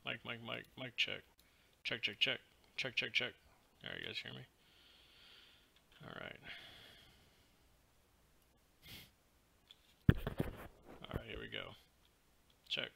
Mic check. Check, check, check. Check, check, check. Alright, you guys hear me? Alright. Alright, here we go. Check.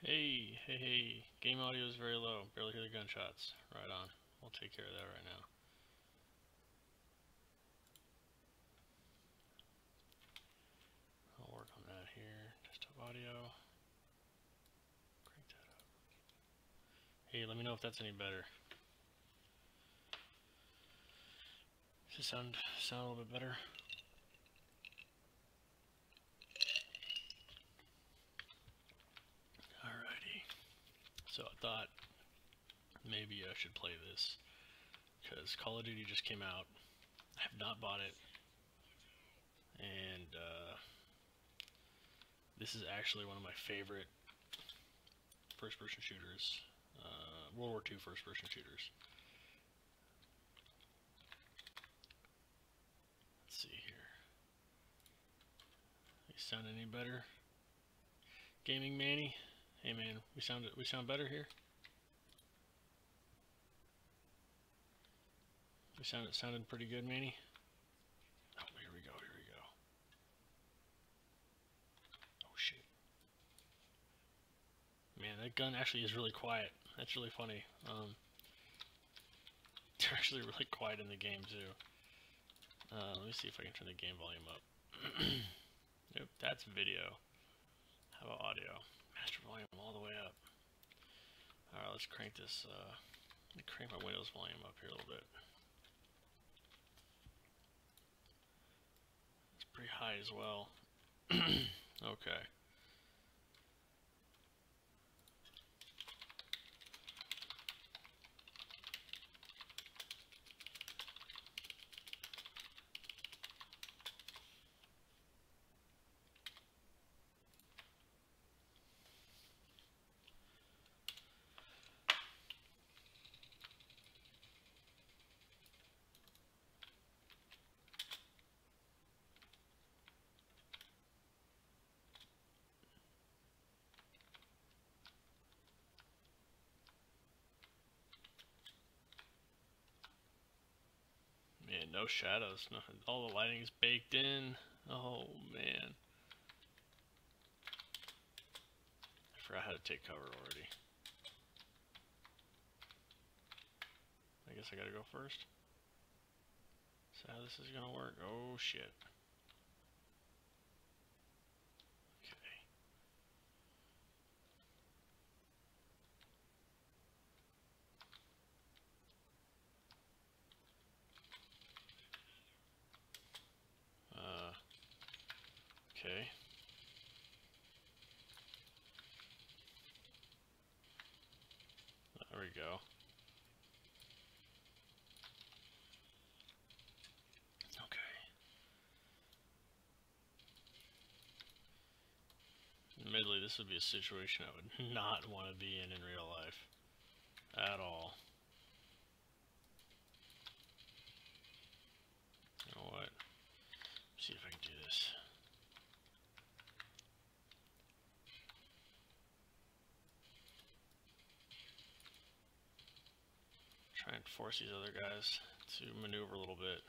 Hey. Game audio is very low. Barely hear the gunshots. Right on. We'll take care of that right now. I'll work on that here. Desktop audio. Crank that up. Hey, let me know if that's any better. Does it sound a little bit better? Alrighty. So I thought maybe I should play this because Call of Duty just came out. I have not bought it, and this is actually one of my favorite first-person shooters, World War II first-person shooters. Let's see here. You sound any better, Gaming Manny? Hey man, we sound better here. We sounded pretty good, Manny. Oh, here we go. Oh shit. Man, that gun actually is really quiet. That's really funny. They're actually really quiet in the game too. Let me see if I can turn the game volume up. Nope, that's video. How about audio? Master volume all the way up. Alright, let's crank this, let me crank my Windows volume up here a little bit. It's pretty high as well. Okay. Man, no shadows. No, all the lighting is baked in. Oh man. I forgot how to take cover already. I guess I gotta go first. Is that how this is gonna work? Oh shit. we go. Okay. Admittedly, this would be a situation I would not want to be in real life. At all. You know what? Let's see if I can do this. Try and force these other guys to maneuver a little bit.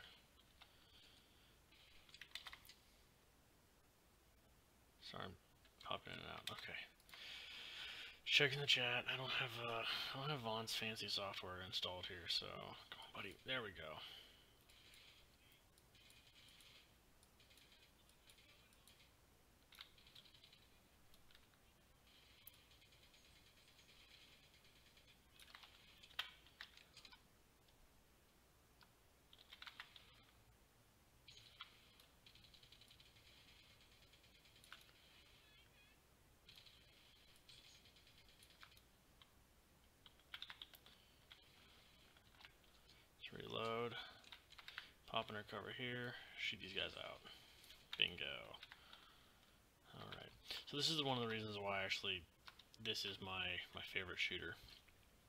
Sorry, I'm popping in and out. Okay. Checking the chat. I don't have Vaughn's fancy software installed here, so come on, buddy. There we go. Reload, pop and recover here, shoot these guys out. Bingo. Alright, so this is one of the reasons why actually this is my favorite shooter.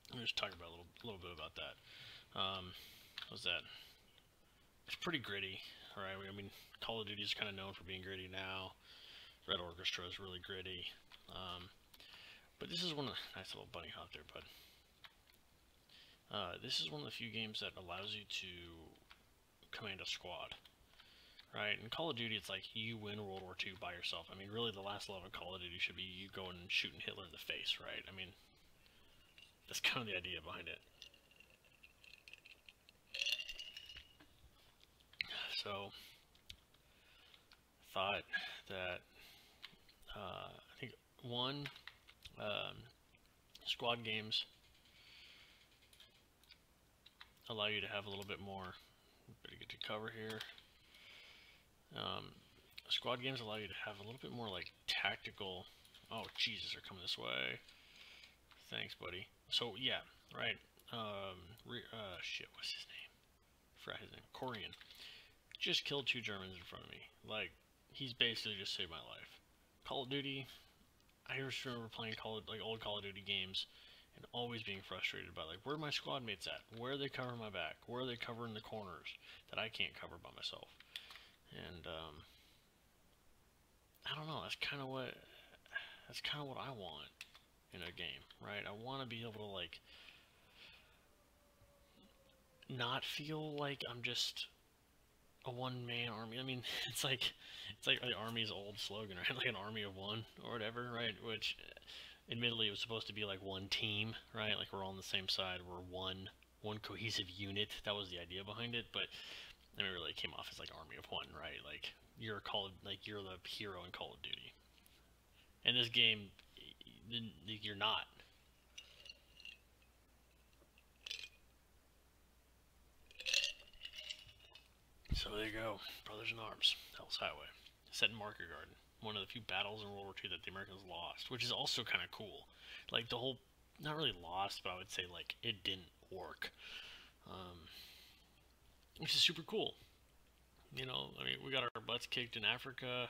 Let me just talk about a little bit about that. What's that? It's pretty gritty, alright? I mean, Call of Duty is kind of known for being gritty now. Red Orchestra is really gritty. But this is one of the, nice little bunny hop there, bud. This is one of the few games that allows you to command a squad, right? In Call of Duty, it's like you win World War II by yourself. I mean, really, the last level of Call of Duty should be you going and shooting Hitler in the face, right? I mean, that's kind of the idea behind it. So, thought that, I think, squad games allow you to have a little bit more, better get to cover here. Squad games allow you to have a little bit more like tactical, oh Jesus, they're coming this way. Thanks, buddy. So yeah, right, shit, what's his name? Forgot his name, Korean. Just killed 2 Germans in front of me. Like, he's basically just saved my life. Call of Duty, I just remember playing old Call of Duty games and always being frustrated by, like, where are my squad mates at? Where are they covering my back? Where are they covering the corners that I can't cover by myself? And, I don't know, that's kind of what I want in a game, right? I want to be able to, like, not feel like I'm just a one-man army. I mean, it's like the Army's old slogan, right? Like an army of one or whatever, right? Which, admittedly, it was supposed to be like one team, right? Like we're all on the same side. We're one cohesive unit. That was the idea behind it. But I mean, it really came off as like army of one, right? Like you're you're the hero in Call of Duty. In this game, you're not. So there you go, Brothers in Arms, Hell's Highway, set in Market Garden. One of the few battles in World War II that the Americans lost, which is also kind of cool. Like the whole, not really lost, but I would say like it didn't work, which is super cool. You know, I mean, we got our butts kicked in Africa.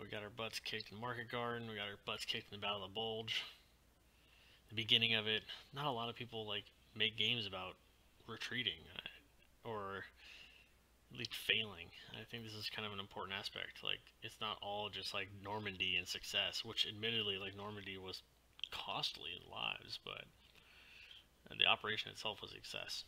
We got our butts kicked in Market Garden. We got our butts kicked in the Battle of the Bulge. The beginning of it, not a lot of people like make games about retreating or at least failing. I think this is kind of an important aspect. Like, it's not all just like Normandy and success, which admittedly, like Normandy was costly in lives, but the operation itself was a success.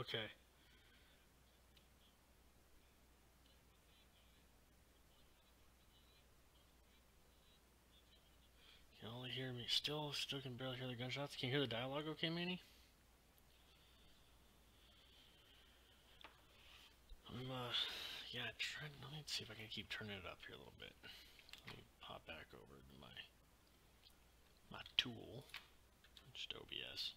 okay. You can only hear me. Still can barely hear the gunshots. Can you hear the dialogue okay, Manny? Yeah, let me see if I can keep turning it up here a little bit. Let me pop back over to my tool, just OBS.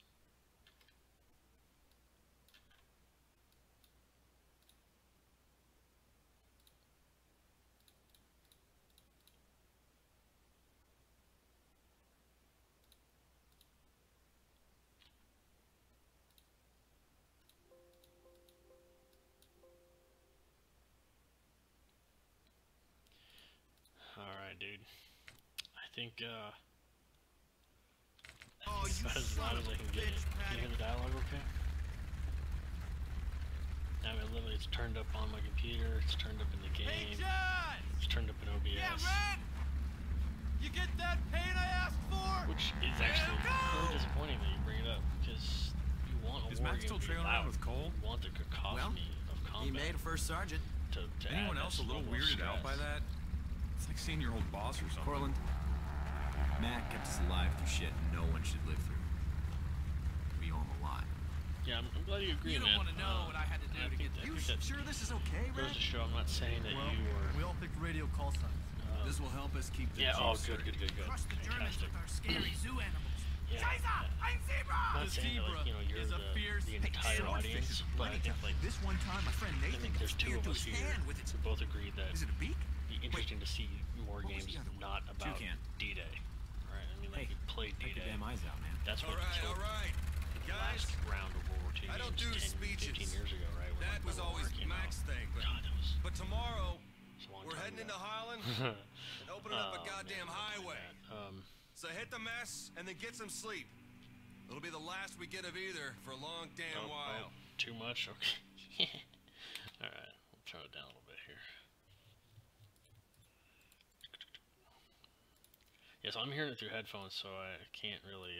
Alright, dude. I think, that's about as loud as I can get it. Can you hear the dialogue okay? I mean, literally, it's turned up on my computer, it's turned up in the game, it's turned up in OBS. Yeah, Red! You get that pain I asked for? Which is actually really disappointing that you bring it up, because you want a war game to be loud. With Cole? You want the cacophony of combat. He made a first sergeant. To anyone else a little weirded out by that? It's like seeing your old boss or something. Cortland, Matt kept us alive through shit no one should live through. We owe him a lot. Yeah, I'm glad you agree, man. You don't want to know what I had to do to get there. You sure this is okay, Red? Goes to show, I'm not saying that you were... We all picked radio call signs. This will help us keep the yeah, oh, good. Trust the Germans with our scary zoo animals. Yeah, I'm Zebra! I'm not saying that, like, you know, you're the entire audience, but I think, like, this one time, my friend I Nathan think there's two of us here who both agree that Is it a beak? it'd be interesting to see more What was games the other one? not about Toucan. D-Day. Right? I mean, like, Hey, we played Take D-Day. your damn eyes out, man. That's what killed all right. the last round of World War II I don't games do 10, 15 speeches. years ago, right? When, That was always Mac's thing, but God, that was But tomorrow, a long we're time heading ago. into Highland and opening up a goddamn highway. So hit the mess and then get some sleep. It'll be the last we get of either for a long damn while. Too much? Okay. Alright, we'll turn it down a little bit here. Yeah, so I'm hearing it through headphones, so I can't really,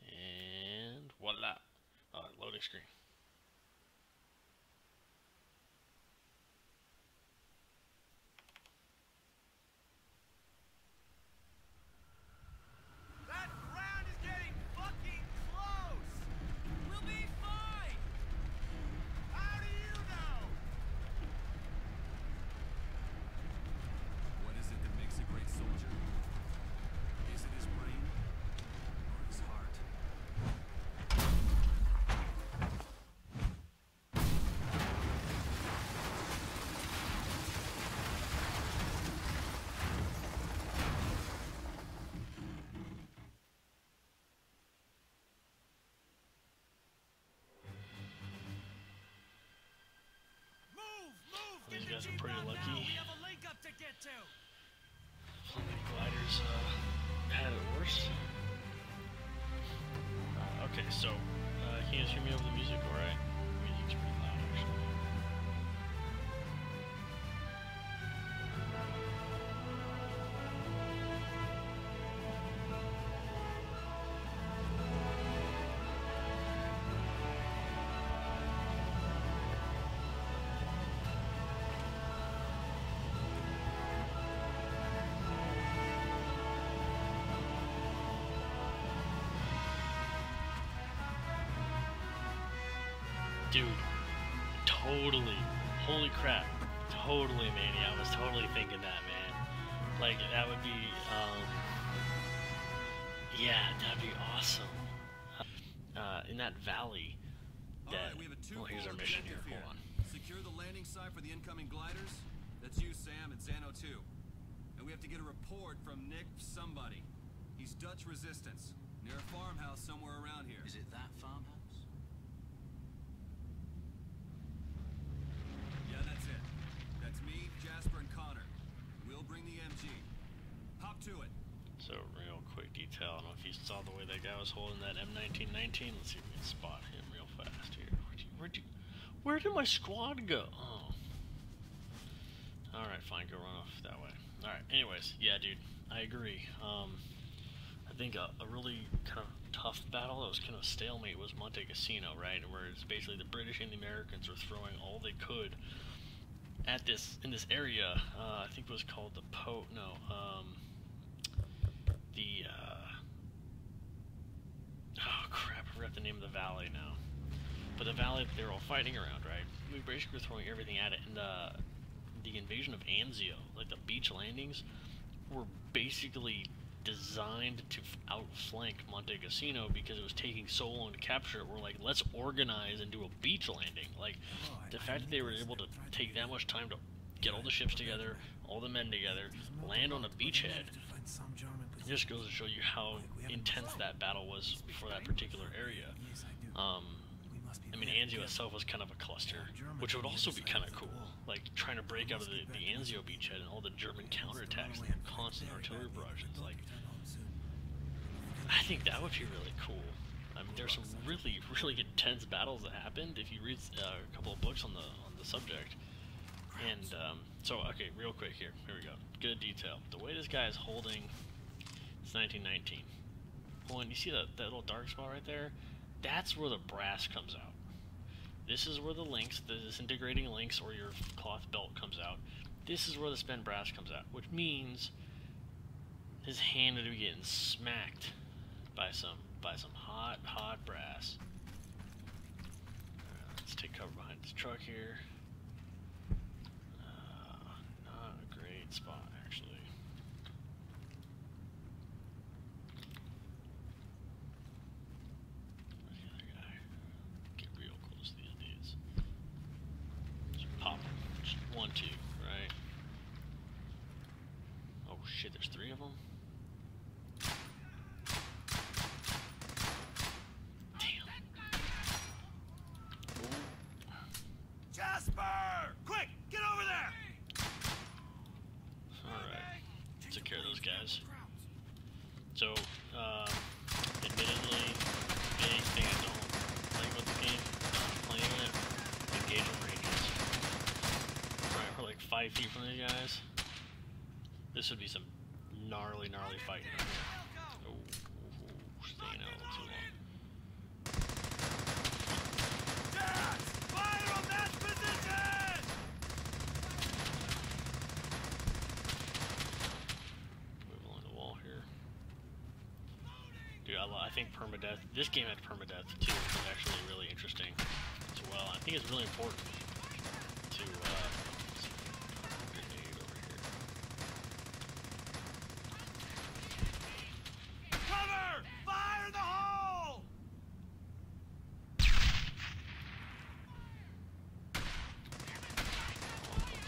and voila. Loading screen. That ground is getting fucking close! We'll be fine! How do you know? What is it that makes a great soldier? Is it his brain? Or his heart? These guys are pretty lucky. We have a link up to get to! Flaming Gliders had it worse. Okay, so can you just hear me over the music, alright? Music's pretty loud, actually. Dude, totally. Holy crap. Totally, Manny. I was totally thinking that, man. Like, that would be, yeah, that'd be awesome. In that valley, that, well, here's our mission here. Hold on. Secure the landing site for the incoming gliders. That's you, Sam, and Xano too. And we have to get a report from Nick somebody. He's Dutch resistance, near a farmhouse somewhere around here. Is it that farmhouse? Yeah, that's it. That's me, Jasper, and Connor. We'll bring the MG. Hop to it. So, real quick detail. I don't know if you saw the way that guy was holding that M1919. Let's see if we can spot him real fast here. Where did my squad go? Oh. Alright, fine. Go run off that way. Alright, anyways. Yeah, dude. I agree. I think a really kind of tough battle that was kind of a stalemate was Monte Cassino, right? Where it's basically the British and the Americans were throwing all they could at this in this area. I think it was called the oh crap, I forgot the name of the valley now. But the valley they were all fighting around, right? We basically were throwing everything at it, and the invasion of Anzio, like the beach landings, were basically designed to outflank Monte Cassino because it was taking so long to capture it. We're like, let's organize and do a beach landing. Like, the fact that they were able to take that much time to get all the ships together, all the men together, land on a beachhead, it just goes to show you how intense that battle was for that particular area. I mean, Anzio itself was kind of a cluster, which would also be kind of cool. Like, trying to break out of the Anzio beachhead and all the German counterattacks and constant artillery barrages. Like, I think that would be really cool. I mean, there's some really, really intense battles that happened if you read a couple of books on the subject. And, so, okay, real quick here. Here we go. Good detail. The way this guy is holding, it's 1919. Well, and you see that little dark spot right there? That's where the brass comes out. This is where the links, the disintegrating links or your cloth belt comes out. This is where the spent brass comes out, which means his hand would be getting smacked by some hot brass. Alright, let's take cover behind this truck here. Not a great spot, actually. Where's the other guy? Get real close to these dudes. Just pop them. Just 1, 2, right? Oh shit, there's 3 of them? Jasper! Quick! Get over there! Alright. Took care of those guys. So, admittedly, big thing I don't like about the game, playing it, engagement ranges. Right, we're like 5 feet from these guys. This would be some gnarly fighting. Oh, staying out a little too long. Jazz! Fire on that position! Move along the wall here. Dude, I think permadeath. This game had permadeath too, which is actually really interesting as well. I think it's really important to grenade over here. Cover! Fire in the hole!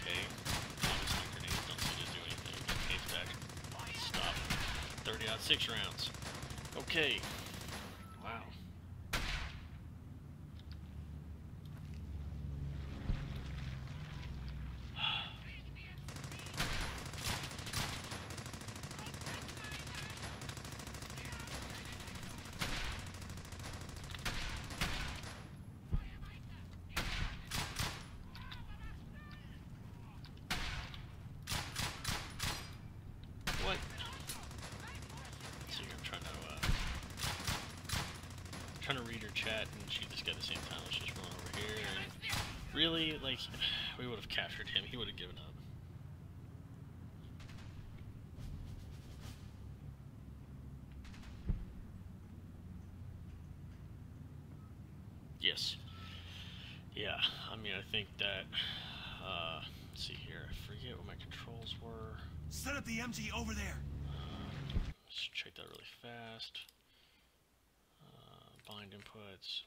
Okay. Obviously grenades don't seem to do anything. Okay, back. Stop. 30-06 rounds. Okay. Wow. What? So I'm trying to read her chat, and she just got the same time. Let's just run over here. And really, like, we would have captured him. He would have given up. Yes. Yeah. I mean, I think that. Let's see here. I forget what my controls were. Set up the MG over there. Let's check that really fast. Bind inputs,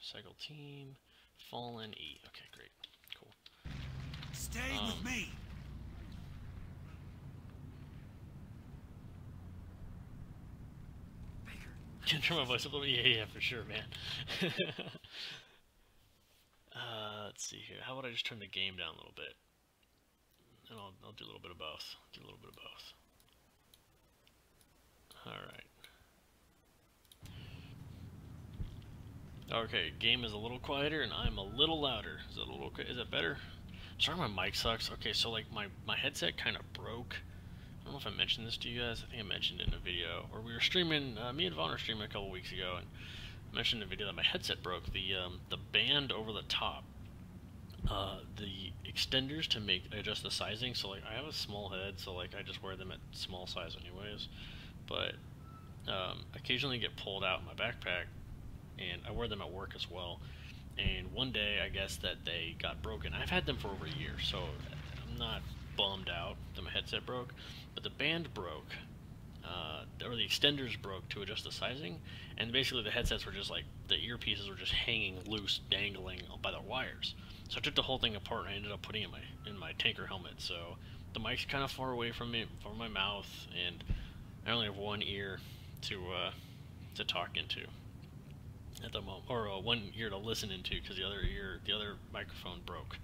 cycle team, fallen E. Okay, great, cool. Stay with me. Can turn my voice up a little bit? Yeah, for sure, man. Let's see here. How about I just turn the game down a little bit? And I'll do a little bit of both. Alright. Okay, game is a little quieter and I'm a little louder. Is that a little okay? Is that better? Sorry, my mic sucks. Okay, so like my headset kind of broke I don't know if I mentioned this to you guys. I think I mentioned it in a video, or we were streaming. Me and Vaughn were streaming a couple weeks ago, and I mentioned in a video that my headset broke. The band over the top, the extenders to adjust the sizing. So like I have a small head, so like I just wear them at small size anyways. But occasionally get pulled out in my backpack, and I wear them at work as well. And one day, I guess that they got broken. I've had them for over a year, so I'm not bummed out that my headset broke. But the band broke, or the extenders broke to adjust the sizing, and basically the headsets were just like, the earpieces were just hanging loose, dangling by the wires. So I took the whole thing apart, and I ended up putting it in my tanker helmet. So the mic's kind of far away from me, from my mouth, and I only have one ear to talk into at the moment, or one ear to listen into, because the other microphone broke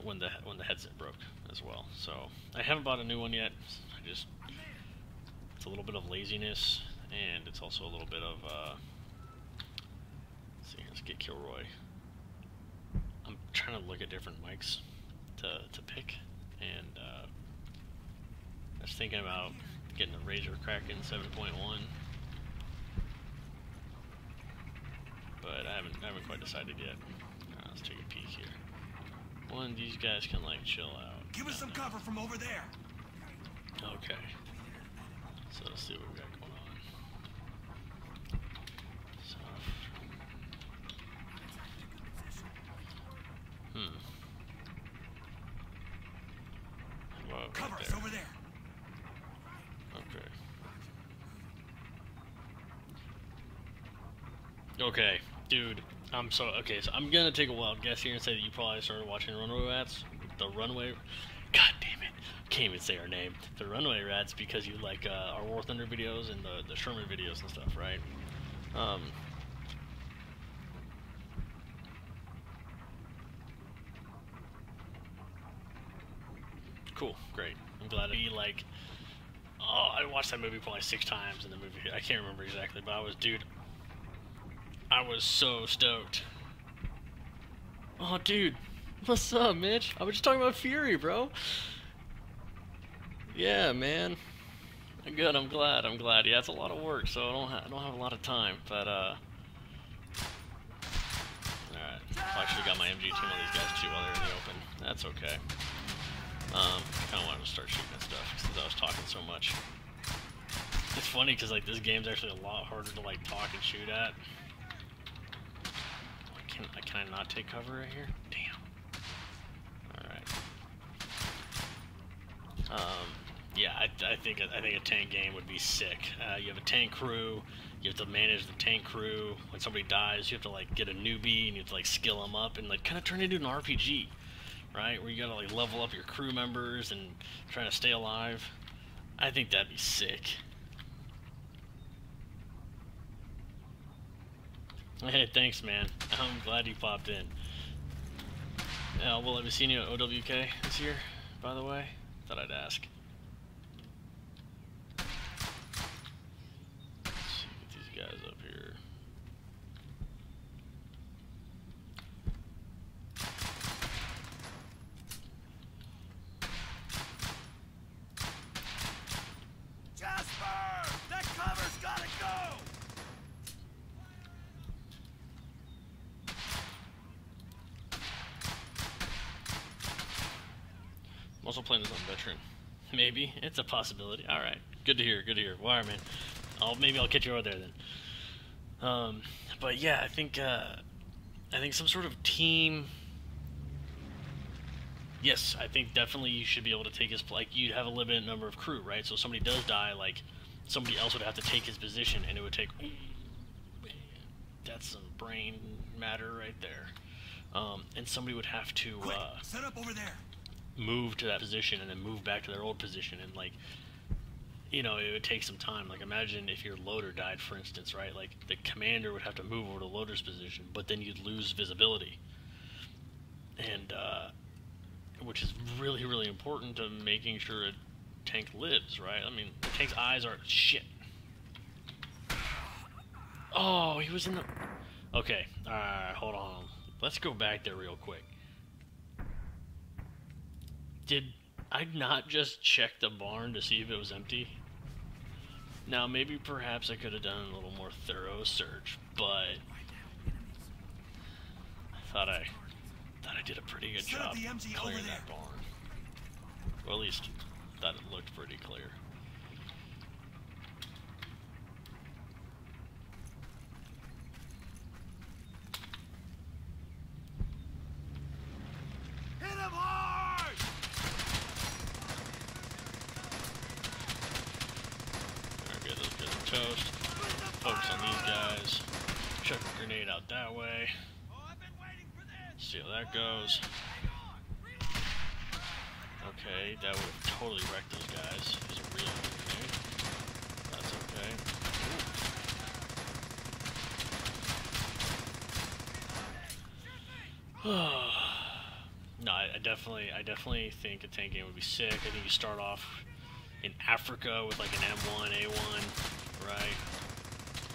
when the headset broke as well. So I haven't bought a new one yet. It's a little bit of laziness, and it's also a little bit of let's get Kilroy. I'm trying to look at different mics to pick, and I was thinking about getting a Razer Kraken 7.1, but I haven't quite decided yet. Let's take a peek here. One of these guys can like chill out. Give us some cover from over there. Okay. So let's see what we got going on. So, well, Cover right us over there. Okay. Okay, dude. So I'm gonna take a wild guess here and say that you probably started watching Runway Rats. The Runway. God damn it. Can't even say our name. The Runway Rats, because you like our War Thunder videos and the Sherman videos and stuff, right? Cool, great. I'm glad to be like. Oh, I watched that movie probably 6 times in the movie. I can't remember exactly, but I was so stoked. Oh, dude. What's up, Mitch? I was just talking about Fury, bro. Yeah, man. Good, I'm glad. Yeah, it's a lot of work, so I don't have a lot of time, but, Alright. I actually got my MG team on these guys, too, while they're in the open. That's okay. I kind of wanted to start shooting at stuff, since I was talking so much. It's funny, because, like, this game's actually a lot harder to, like, talk and shoot at. Can I not take cover right here? Damn. Alright. Yeah, I think a tank game would be sick. You have a tank crew, you have to manage the tank crew. When somebody dies, you have to, like, get a newbie, and you have to, like, skill them up, and, like, kind of turn it into an RPG. Right? Where you gotta, like, level up your crew members and trying to stay alive. I think that'd be sick. Hey, thanks, man. I'm glad you popped in. Will I be seeing you at OWK this year, by the way? Thought I'd ask. Let's see, get these guys up here. Jasper! That cover's gotta go! I'm also playing this on veteran. Maybe. It's a possibility. Alright. Good to hear, good to hear. Wire, man. Maybe I'll catch you over there then. But yeah, I think some sort of team. Yes, I think definitely you should be able to take his, like, you'd have a limited number of crew, right? So if somebody does die, like, somebody else would have to take his position, and it would take, ooh, man, that's some brain matter right there. And somebody would have to, set up over there. Move to that position and then move back to their old position, and, like, you know, it would take some time. Like, imagine if your loader died, for instance, right? Like, the commander would have to move over to loader's position, but then you'd lose visibility. And, which is really, really important to making sure a tank lives, right? I mean, the tank's eyes are shit. Oh, he was in the... Okay, alright, hold on. Let's go back there real quick. I'd not just check the barn to see if it was empty. Now, maybe perhaps I could have done a little more thorough search, but I thought I did a pretty good job clearing that barn. Well, at least thought it looked pretty clear. Hit him hard! Alright, get those guys toast. Focus on these guys. Chuck a grenade out that way. Oh, I've been waiting for this! See how that goes. Okay, that would have totally wrecked those guys. He's a real grenade. That's okay. No, I definitely think a tank game would be sick. I think you start off in Africa with like an M1, A1, right?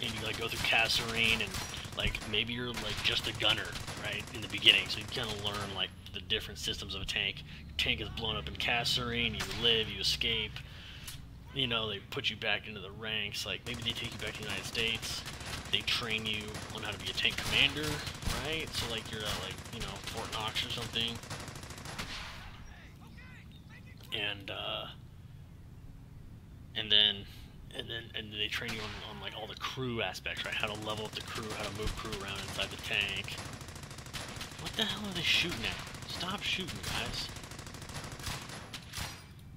And you like go through Kasserine, and like maybe you're like just a gunner, right, in the beginning. So you kind of learn like the different systems of a tank. Your tank is blown up in Kasserine, you live, you escape. You know, they put you back into the ranks. Like maybe they take you back to the United States. They train you on how to be a tank commander, right? So like you're at like, you know, Fort Knox or something. And they train you on like all the crew aspects, right? How to level up the crew, how to move crew around inside the tank. What the hell are they shooting at? Stop shooting, guys.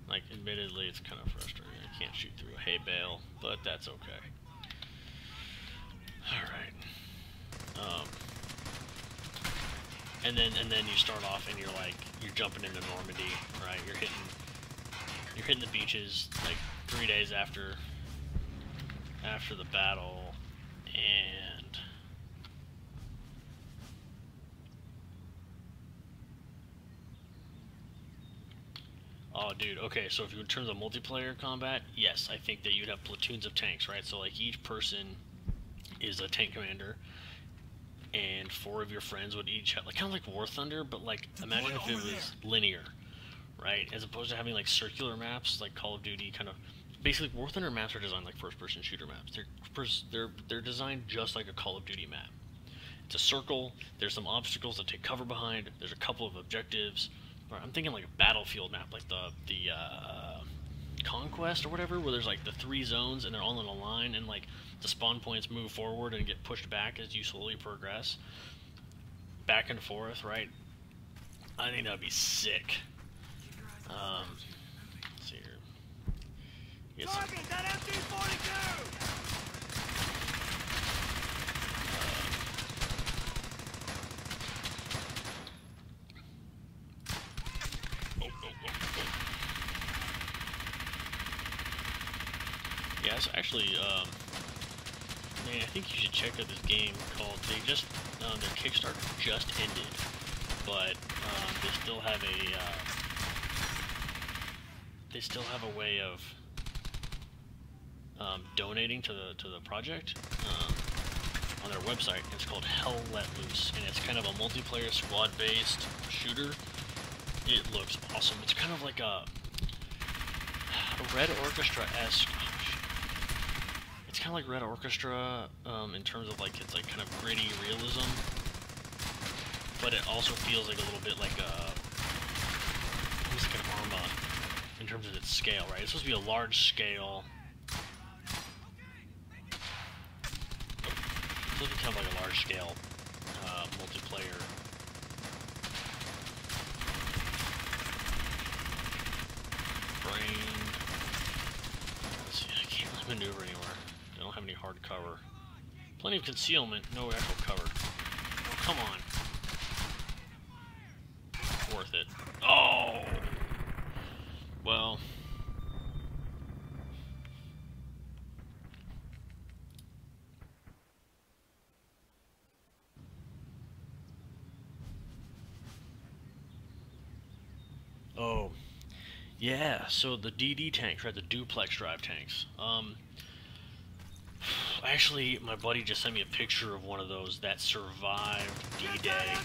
Like, admittedly, it's kind of frustrating. I can't shoot through a hay bale, but that's okay. Alright. And then you start off and you're jumping into Normandy, right? You're hitting the beaches like 3 days after the battle, and oh dude, okay, so if you in terms of multiplayer combat, yes, I think that you'd have platoons of tanks, right? So like each person is a tank commander, and 4 of your friends would each have, like, kind of like War Thunder, but like imagine if it was linear, right? As opposed to having like circular maps like Call of Duty. Kind of basically War Thunder maps are designed like first-person shooter maps. They're designed just like a Call of Duty map. It's a circle. There's some obstacles to take cover behind. There's a couple of objectives. I'm thinking like a Battlefield map, like the Conquest or whatever, where there's like the 3 zones and they're all in a line, and like the spawn points move forward and get pushed back as you slowly progress, back and forth, right? I think that'd be sick. Let's see here. Get some, Target that MT-42! yeah, so actually, man, I think you should check out this game called, their Kickstarter just ended, but they still have a way of donating to the project on their website. It's called Hell Let Loose, and it's kind of a multiplayer squad-based shooter. It looks awesome. It's kind of like a Red Orchestra-esque. It's kind of like Red Orchestra in terms of like it's like kind of gritty realism, but it also feels like a little bit like almost like an Arma in terms of its scale, right? It's supposed to be a large scale. It's supposed to be kind of like a large scale multiplayer. Brain. Let's see, I can't really maneuver anywhere. I don't have any hard cover. Plenty of concealment, no actual cover. Oh, come on. Worth it. Oh! Well. Oh. Yeah, so the DD tanks, right, the duplex drive tanks. Actually, my buddy just sent me a picture of one of those that survived D-Day,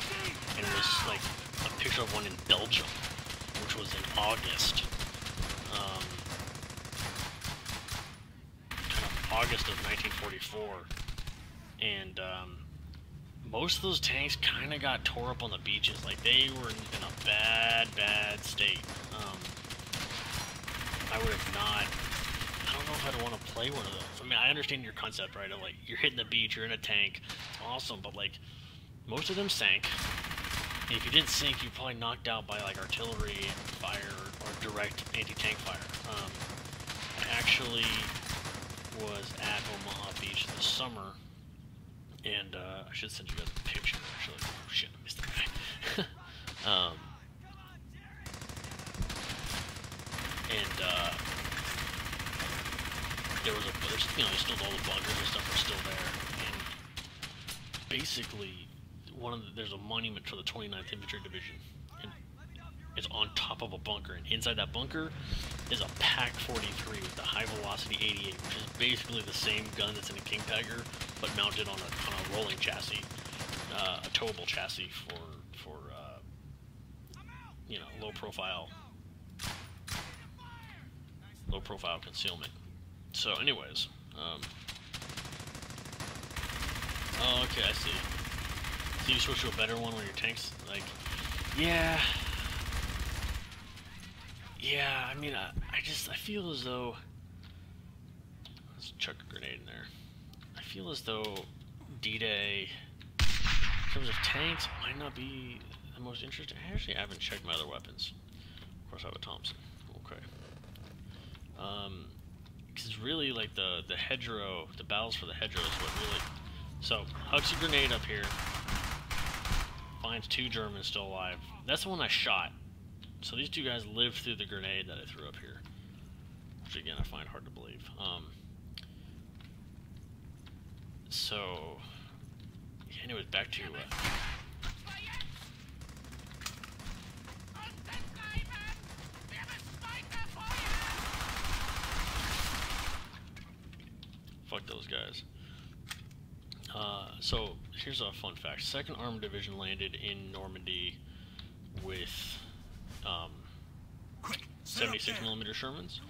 and it was like a picture of one in Belgium, which was in August. August of 1944, and most of those tanks kind of got tore up on the beaches. Like, they were in a bad state. I would have not... I don't know if I'd want to play one of those. I mean, I understand your concept, right? Of, like, you're hitting the beach, you're in a tank. It's awesome, but, like, most of them sank. And if you didn't sink, you probably knocked out by, like, artillery fire or direct anti-tank fire. I actually was at Omaha Beach this summer, and I should send you guys a picture, actually. Oh, shit, I missed the guy. there's, you know, still all the bunkers and stuff are still there, and basically, there's a monument for the 29th Infantry Division, and it's on top of a bunker, and inside that bunker is a PaK-43 with the high-velocity 88, which is basically the same gun that's in a King Tiger, but mounted on a rolling chassis, a towable chassis for you know, low profile concealment. So, anyways, oh, okay, I see. So you switch to a better one when your tanks, like, yeah, I mean, I feel as though, let's chuck a grenade in there. I feel as though D-Day, in terms of tanks, might not be the most interesting. Actually, I haven't checked my other weapons. Of course, I have a Thompson. Okay. Because really, like, the hedgerow, the battles for the hedgerow is what really... So, hucks a grenade up here. Finds 2 Germans still alive. That's the one I shot. So these 2 guys lived through the grenade that I threw up here. Which, again, I find hard to believe. So... Yeah, anyways, back to... fuck those guys. So, here's a fun fact. 2nd Armored Division landed in Normandy with 76mm Shermans,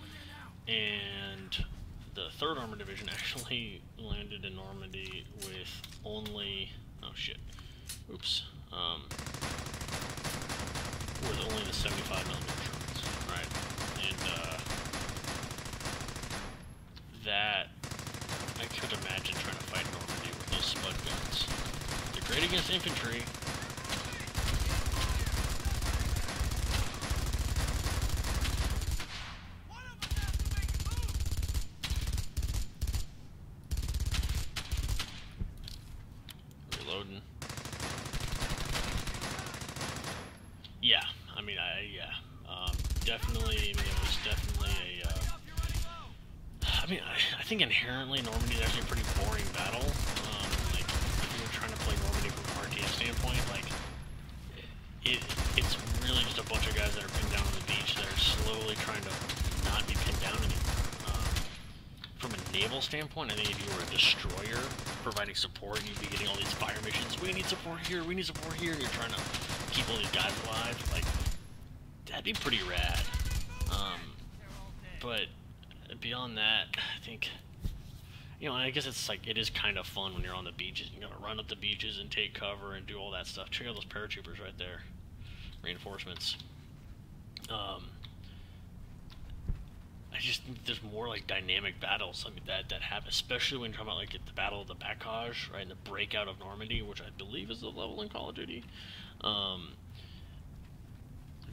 and the 3rd Armored Division actually landed in Normandy with only... oh shit. Oops. With only the 75mm Shermans, right? And that... I could imagine trying to fight Normandy with those spud guns. They're great against infantry. Reloading. Yeah, I mean, definitely, I mean, it was definitely a, I mean, I think inherently Normandy is actually a pretty boring battle. Like, if you were trying to play Normandy from an RTS standpoint, like, it's really just a bunch of guys that are pinned down on the beach that are slowly trying to not be pinned down anymore. From a naval standpoint, I think if you were a destroyer providing support, you'd be getting all these fire missions. We need support here, we need support here, and you're trying to keep all these guys alive. Like, that'd be pretty rad. But beyond that, I think, you know, I guess it's like, it is kind of fun when you're on the beaches. You gotta run up the beaches and take cover and do all that stuff. Check out those paratroopers right there. Reinforcements. I just think there's more like dynamic battles, I mean, that happen, especially when you're talking about like the Battle of the Bacage, right, and the breakout of Normandy, which I believe is the level in Call of Duty.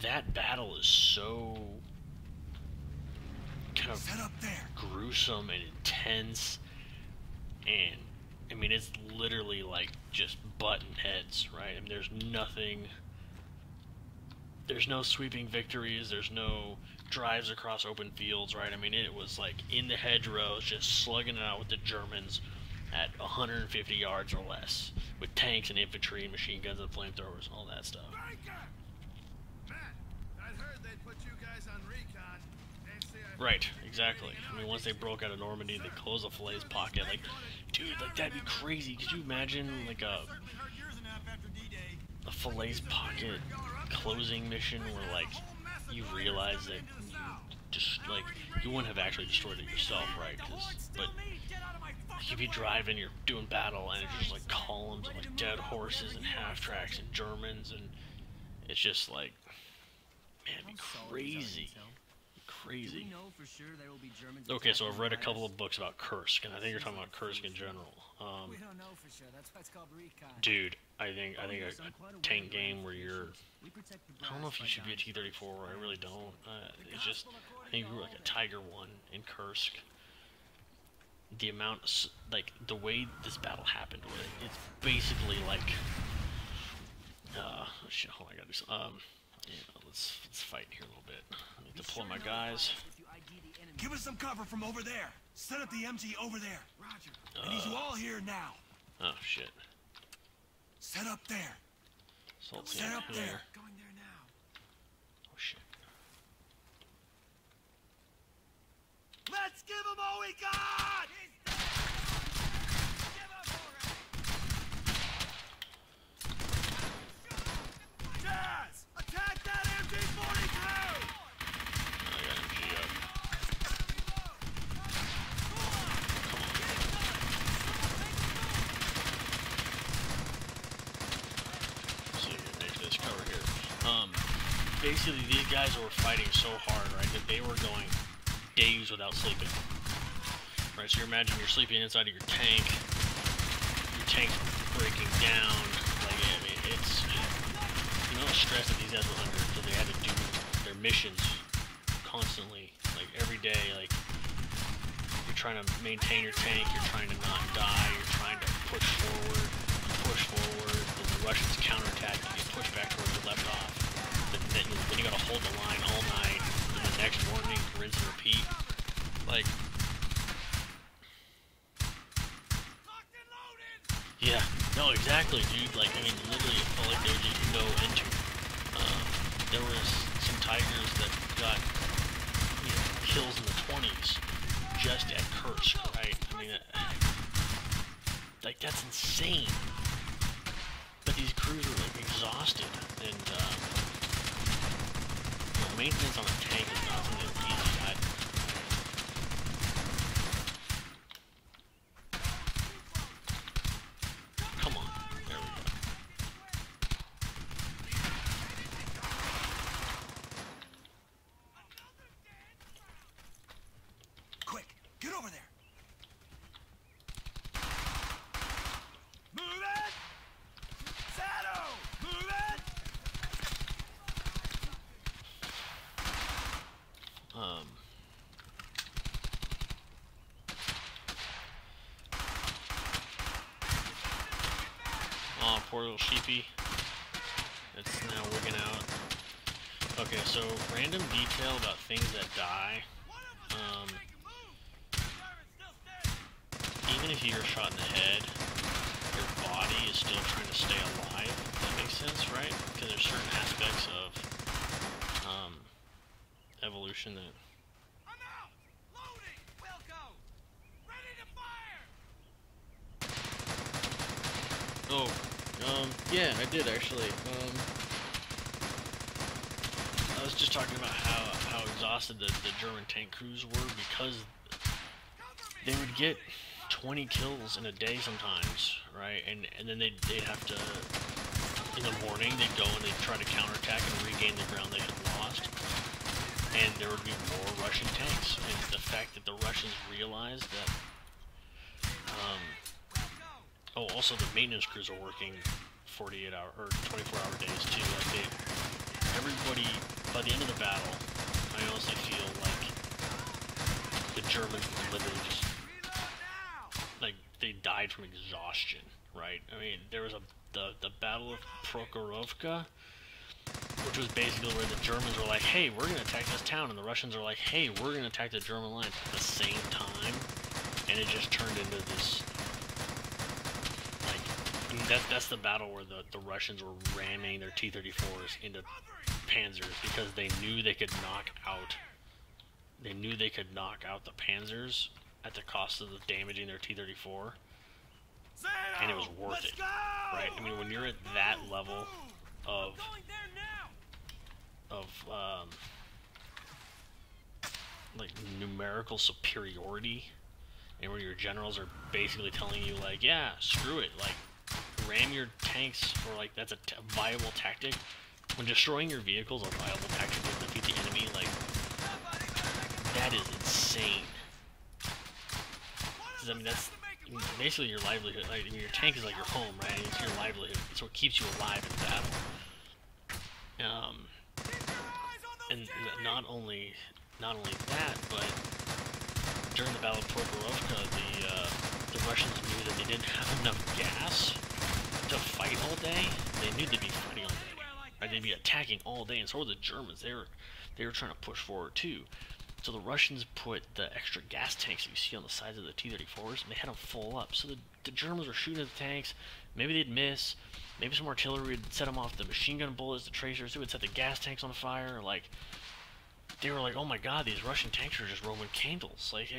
That battle is so kind of gruesome and intense, and I mean, it's literally like just button heads, right? I mean, there's no sweeping victories, there's no drives across open fields, right? I mean, it was like in the hedgerows, just slugging it out with the Germans at 150 yards or less, with tanks and infantry and machine guns and flamethrowers and all that stuff. Right, exactly. I mean, once they broke out of Normandy, they closed the Falaise pocket. Like, dude, like, that'd be crazy. Could you imagine, like, a Falaise pocket closing mission where, like, you realize that you just like you wouldn't have actually destroyed it yourself, right? But you'd be driving, you're doing battle, and it's just like columns of like dead horses and half tracks and Germans, and it's just like, man, it'd be crazy. Crazy. Okay, so I've read a couple of books about Kursk, and I think you're talking about Kursk in general. We don't know for sure. That's why it's called recon. Dude, I think a tank game where you're, I don't know if you should be a T-34. I really don't. It's just, I think you were like a Tiger 1 in Kursk. The amount, like the way this battle happened with it, it's basically like, shit. Hold on, I gotta do some. Yeah, let's fight here a little bit. Let me deploy my guys. Give us some cover from over there. Set up the MG over there. Roger. I need you all here now. Oh shit. Set up there. Set up there. Going there now. Oh shit. Let's give them all we got. Give up already. Jazz, attack that MG-42. I got MG up. See if we can make this cover here. Basically these guys were fighting so hard, right, that they were going days without sleeping. Right, so you imagine you're sleeping inside of your tank's breaking down. Like, I mean, it's you know the stress that these guys were under, so they had to do their missions constantly, like every day. Like you're trying to maintain your tank, you're trying to not die, you're trying to push forward, then the Russians counterattack, you get pushed back to where you left off. Then you gotta hold the line all night, and the next morning, rinse and repeat. Like, yeah, no, exactly, dude. Like, I mean, literally, it felt like there was just no end to it. There was some Tigers that got, you know, kills in the 20s just at Kursk, right? I mean, like, that's insane. But these crews were, like, exhausted, and, maintenance on a tank is not something that's easy. Come on. There we go. Quick, get over there. Move it! Shadow! Move it! Oh, poor little sheepy. It's now wigging out. Okay, so random detail about things that die. Even if you're shot in the head, your body is still trying to stay alive. If that makes sense, right? Because there's certain aspects of evolution that. I'm out. Loading. Wilco. Ready to fire. Oh, yeah, I did actually. I was just talking about how exhausted the German tank crews were because they would get 20 kills in a day sometimes, right? And then they'd have to, in the morning, they'd go and they'd try to counterattack and regain the ground they had lost. And there would be more Russian tanks. And the fact that the Russians realized that, oh, also the maintenance crews are working 48-hour or 24-hour days too. Like everybody, by the end of the battle, I honestly feel like the Germans were literally just, like, they died from exhaustion, right? I mean, there was the Battle of Prokhorovka, which was basically where the Germans were like, hey, we're going to attack this town, and the Russians are like, hey, we're going to attack the German lines at the same time, and it just turned into this, like, I mean, that's the battle where the Russians were ramming their T-34s into Panzers, because they knew they could knock out the Panzers at the cost of damaging their T-34, and it was worth it, right? I mean, when you're at that level of like numerical superiority, and where your generals are basically telling you like, yeah, screw it, like ram your tanks, or like that's a viable tactic. When destroying your vehicles a viable tactic to defeat the enemy, like that is insane. I mean, that's basically your livelihood. Like, I mean, your tank is like your home, right? It's your livelihood. It's what keeps you alive in battle. And not only that, but during the Battle of Prokhorovka, the Russians knew that they didn't have enough gas to fight all day. They knew they'd be fighting all day, right? They'd be attacking all day, and so were the Germans. They were trying to push forward too. So the Russians put the extra gas tanks that you see on the sides of the T-34s, and they had them full up. So the Germans were shooting at the tanks. Maybe they'd miss. Maybe some artillery would set them off the machine gun bullets, the tracers. They would set the gas tanks on fire. Like, they were like, oh my god, these Russian tanks are just Roman candles. Like,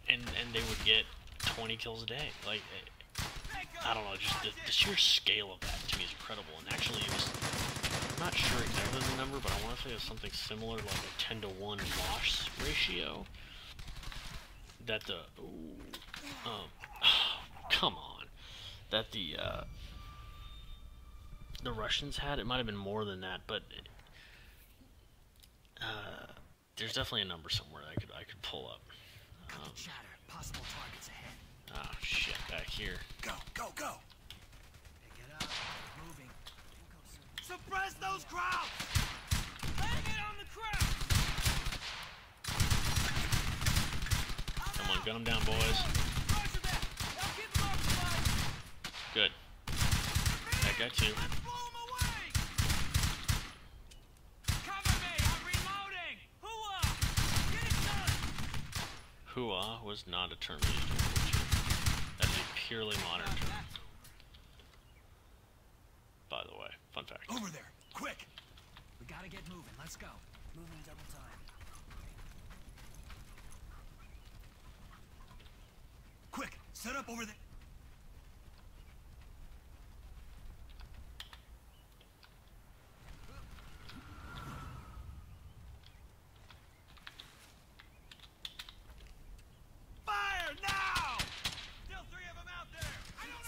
and they would get 20 kills a day. Like, I don't know, just the sheer scale of that to me is incredible. And actually, it was, I'm not sure exactly the number, but I want to say it was something similar, like a 10-to-1 loss ratio. That the, come on, that the Russians had. It might have been more than that, but there's definitely a number somewhere that I could pull up. Chatter. Possible targets ahead. Ah, shit, back here. Go, go, go! Pick it up. Moving. Suppress those crowds! Hang it on the crowd! Come on, gun them down, boys. Roger that. Now keep them occupied. Good. That guy too. Let's blow them away! Cover me! I'm reloading! Hooah! Get it done! Hua was not a term used in World War II. That's a purely modern term. By the way, fun fact. Over there, quick! We gotta get moving. Let's go. Moving double time. Quick, set up over there. Fire now! Still 3 of them out there.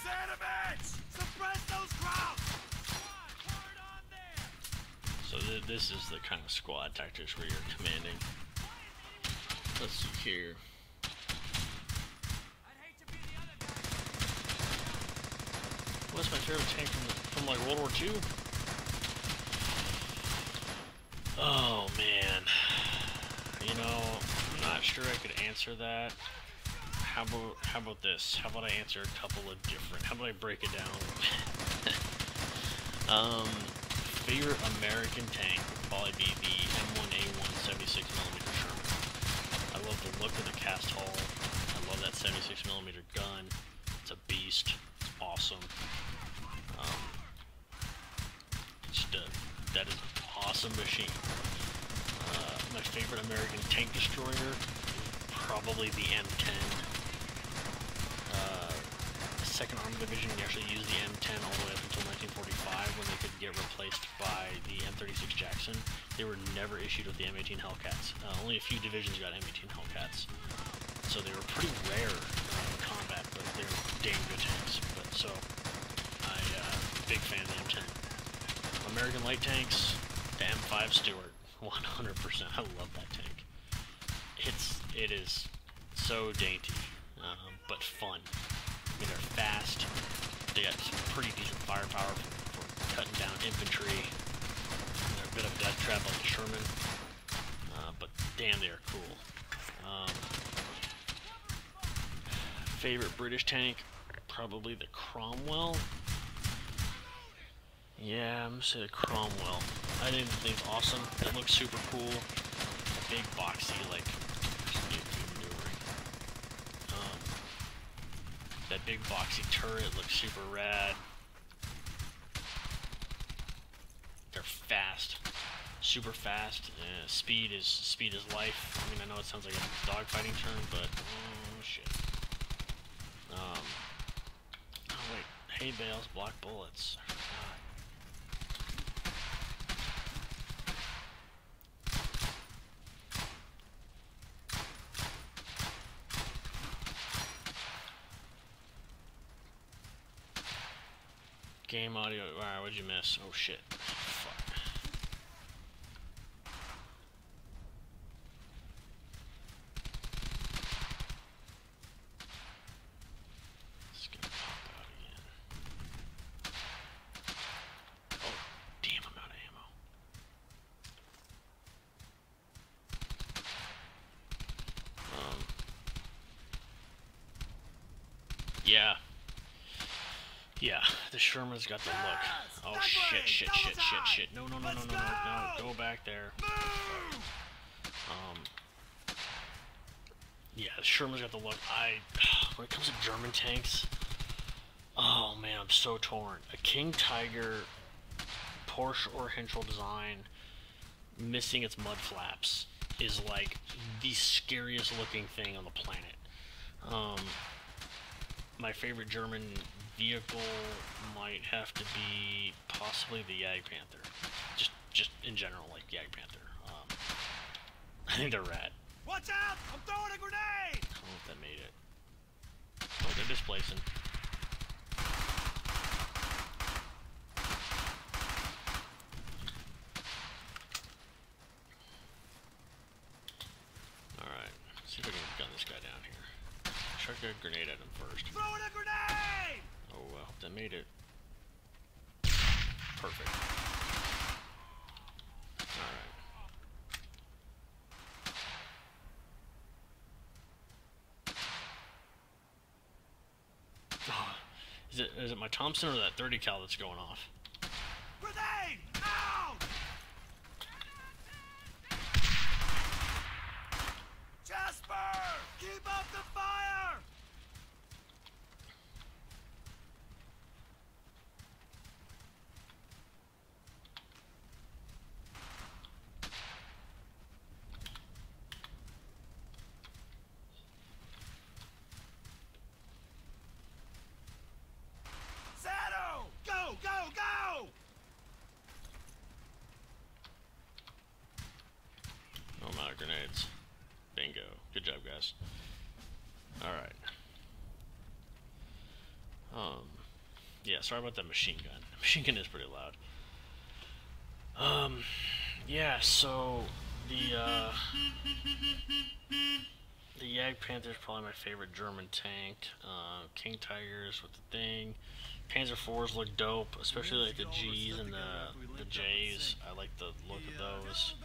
Sandovich! Suppress those crowds! Squad, hard on there. So this is the kind of squad tactics where you're commanding. Let's see here. I'd hate to be the other guy. What's my favorite tank from like World War II? Oh man, you know, I'm not sure I could answer that. How about this? How about I answer a couple of different? How about I break it down? Favorite American tank would probably be the M1A1 76mm Sherman. I love the look of the cast hull. I love that 76mm gun. It's a beast. It's awesome. That is an awesome machine. My favorite American tank destroyer is probably the M10. The 2nd Armored Division actually used the M10 all the way up until 1945 when they could get replaced by the M36 Jackson. They were never issued with the M18 Hellcats. Only a few divisions got M18 Hellcats. So they were pretty rare in combat, but they were damn good tanks. So, big fan of the M10. American light tanks, the M5 Stuart, 100%. I love that tank. It is so dainty, but fun. I mean, they're fast. They got some pretty decent firepower for cutting down infantry. They're a bit of a death trap like the Sherman, but damn, they are cool. Favorite British tank, probably the Cromwell. Yeah, I'm gonna say the Cromwell. I think the thing's awesome. It looks super cool. Big, boxy, like, that big boxy turret looks super rad. They're fast, super fast. Speed is life. I mean, I know it sounds like a dogfighting term, but oh shit. Oh wait, hay bales, block bullets. Game audio. Alright, what'd you miss? Oh shit. Fuck. It's gonna pop out again. Oh, damn, I'm out of ammo. Yeah. Yeah, the Sherman's got the look. Oh shit. No. Go back there. Yeah, the Sherman's got the look. When it comes to German tanks, oh man, I'm so torn. A King Tiger Porsche or Henschel design missing its mud flaps is like the scariest looking thing on the planet. My favorite German vehicle might have to be possibly the Jagdpanther. Just in general, like Jagdpanther. I think they're rad. Watch out! I'm throwing a grenade! I don't know if that made it. Oh, they're displacing. Alright, see if I can gun this guy down here. Chuck a grenade at him first. Throwing a grenade! Oh, I hope that made it. Perfect. Alright. Oh, is it my Thompson or that 30 cal that's going off? Grenade! Out! Jasper! Keep up the fire! Zano! Go! No amount of grenades. Bingo. Good job, guys. Alright. Yeah, sorry about that machine gun. The machine gun is pretty loud. Yeah, so the Jagdpanther is probably my favorite German tank. King Tigers with the thing. Panzer IVs look dope, especially like the G's and the J's. I like the look of those.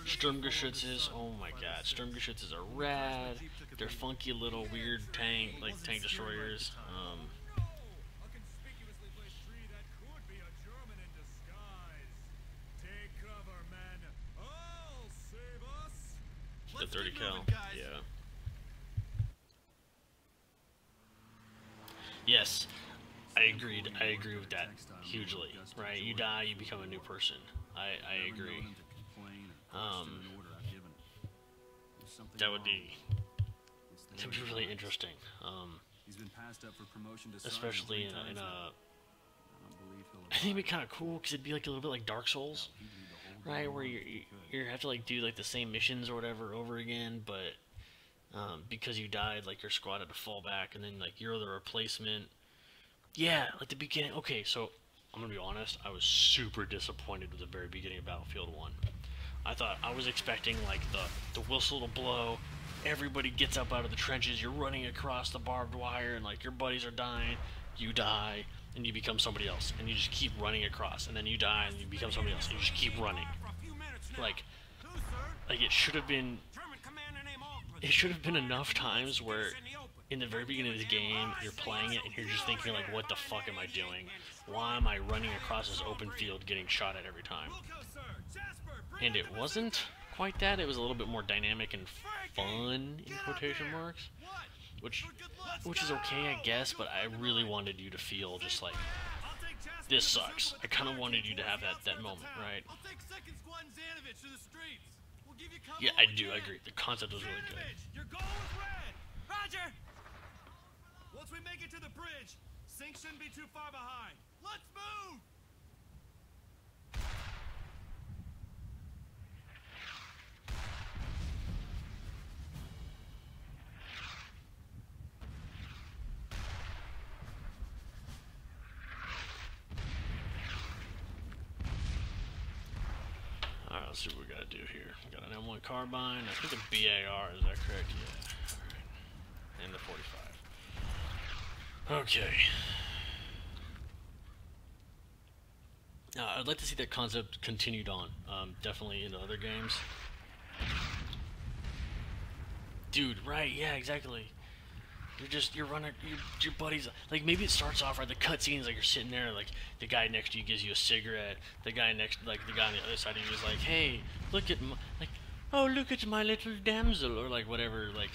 Sturmgeschützes, oh my god, Sturmgeschützes are rad. They're funky little weird tank destroyers. The 30 cal, yeah. Yes, I agree with that hugely, right? You die, you become a new person. I agree. That would be really interesting. Especially in a I think it'd be kind of cool because it'd be like a little bit like Dark Souls, right? Where you have to like do like the same missions or whatever over again, but because you died, like your squad had to fall back, and then like you're the replacement. Yeah, like the beginning. Okay, so I'm gonna be honest. I was super disappointed with the very beginning of Battlefield 1. I was expecting like the whistle to blow, everybody gets up out of the trenches, you're running across the barbed wire, and like your buddies are dying, you die, and you become somebody else, and you just keep running across, and then you die, and you become somebody else, and you just keep running. Like it should have been enough times where in the very beginning of the game you're playing it and you're just thinking like, what the fuck am I doing? Why am I running across this open field getting shot at every time? And it wasn't quite that. It was a little bit more dynamic and fun in quotation marks, which is okay, I guess, but I really wanted you to feel just like, this sucks. I kind of wanted you to have that moment, right? Yeah, I do. I agree. The concept was really good. Your goal is red. Roger. Once we make it to the bridge, Sync shouldn't be too far behind. Let's move. let's see what we gotta do here. We got an M1 carbine. I think a BAR, is that correct? Yeah. Alright. And the 45. Okay. I'd like to see that concept continued on. Definitely into other games. Dude, right, yeah, exactly. You're running, your buddies, like, maybe it starts off right, the cutscenes, like, you're sitting there, like, the guy next to you gives you a cigarette, the guy on the other side of you is like, hey, look at my, like, oh, look at my little damsel, or, like, whatever, like,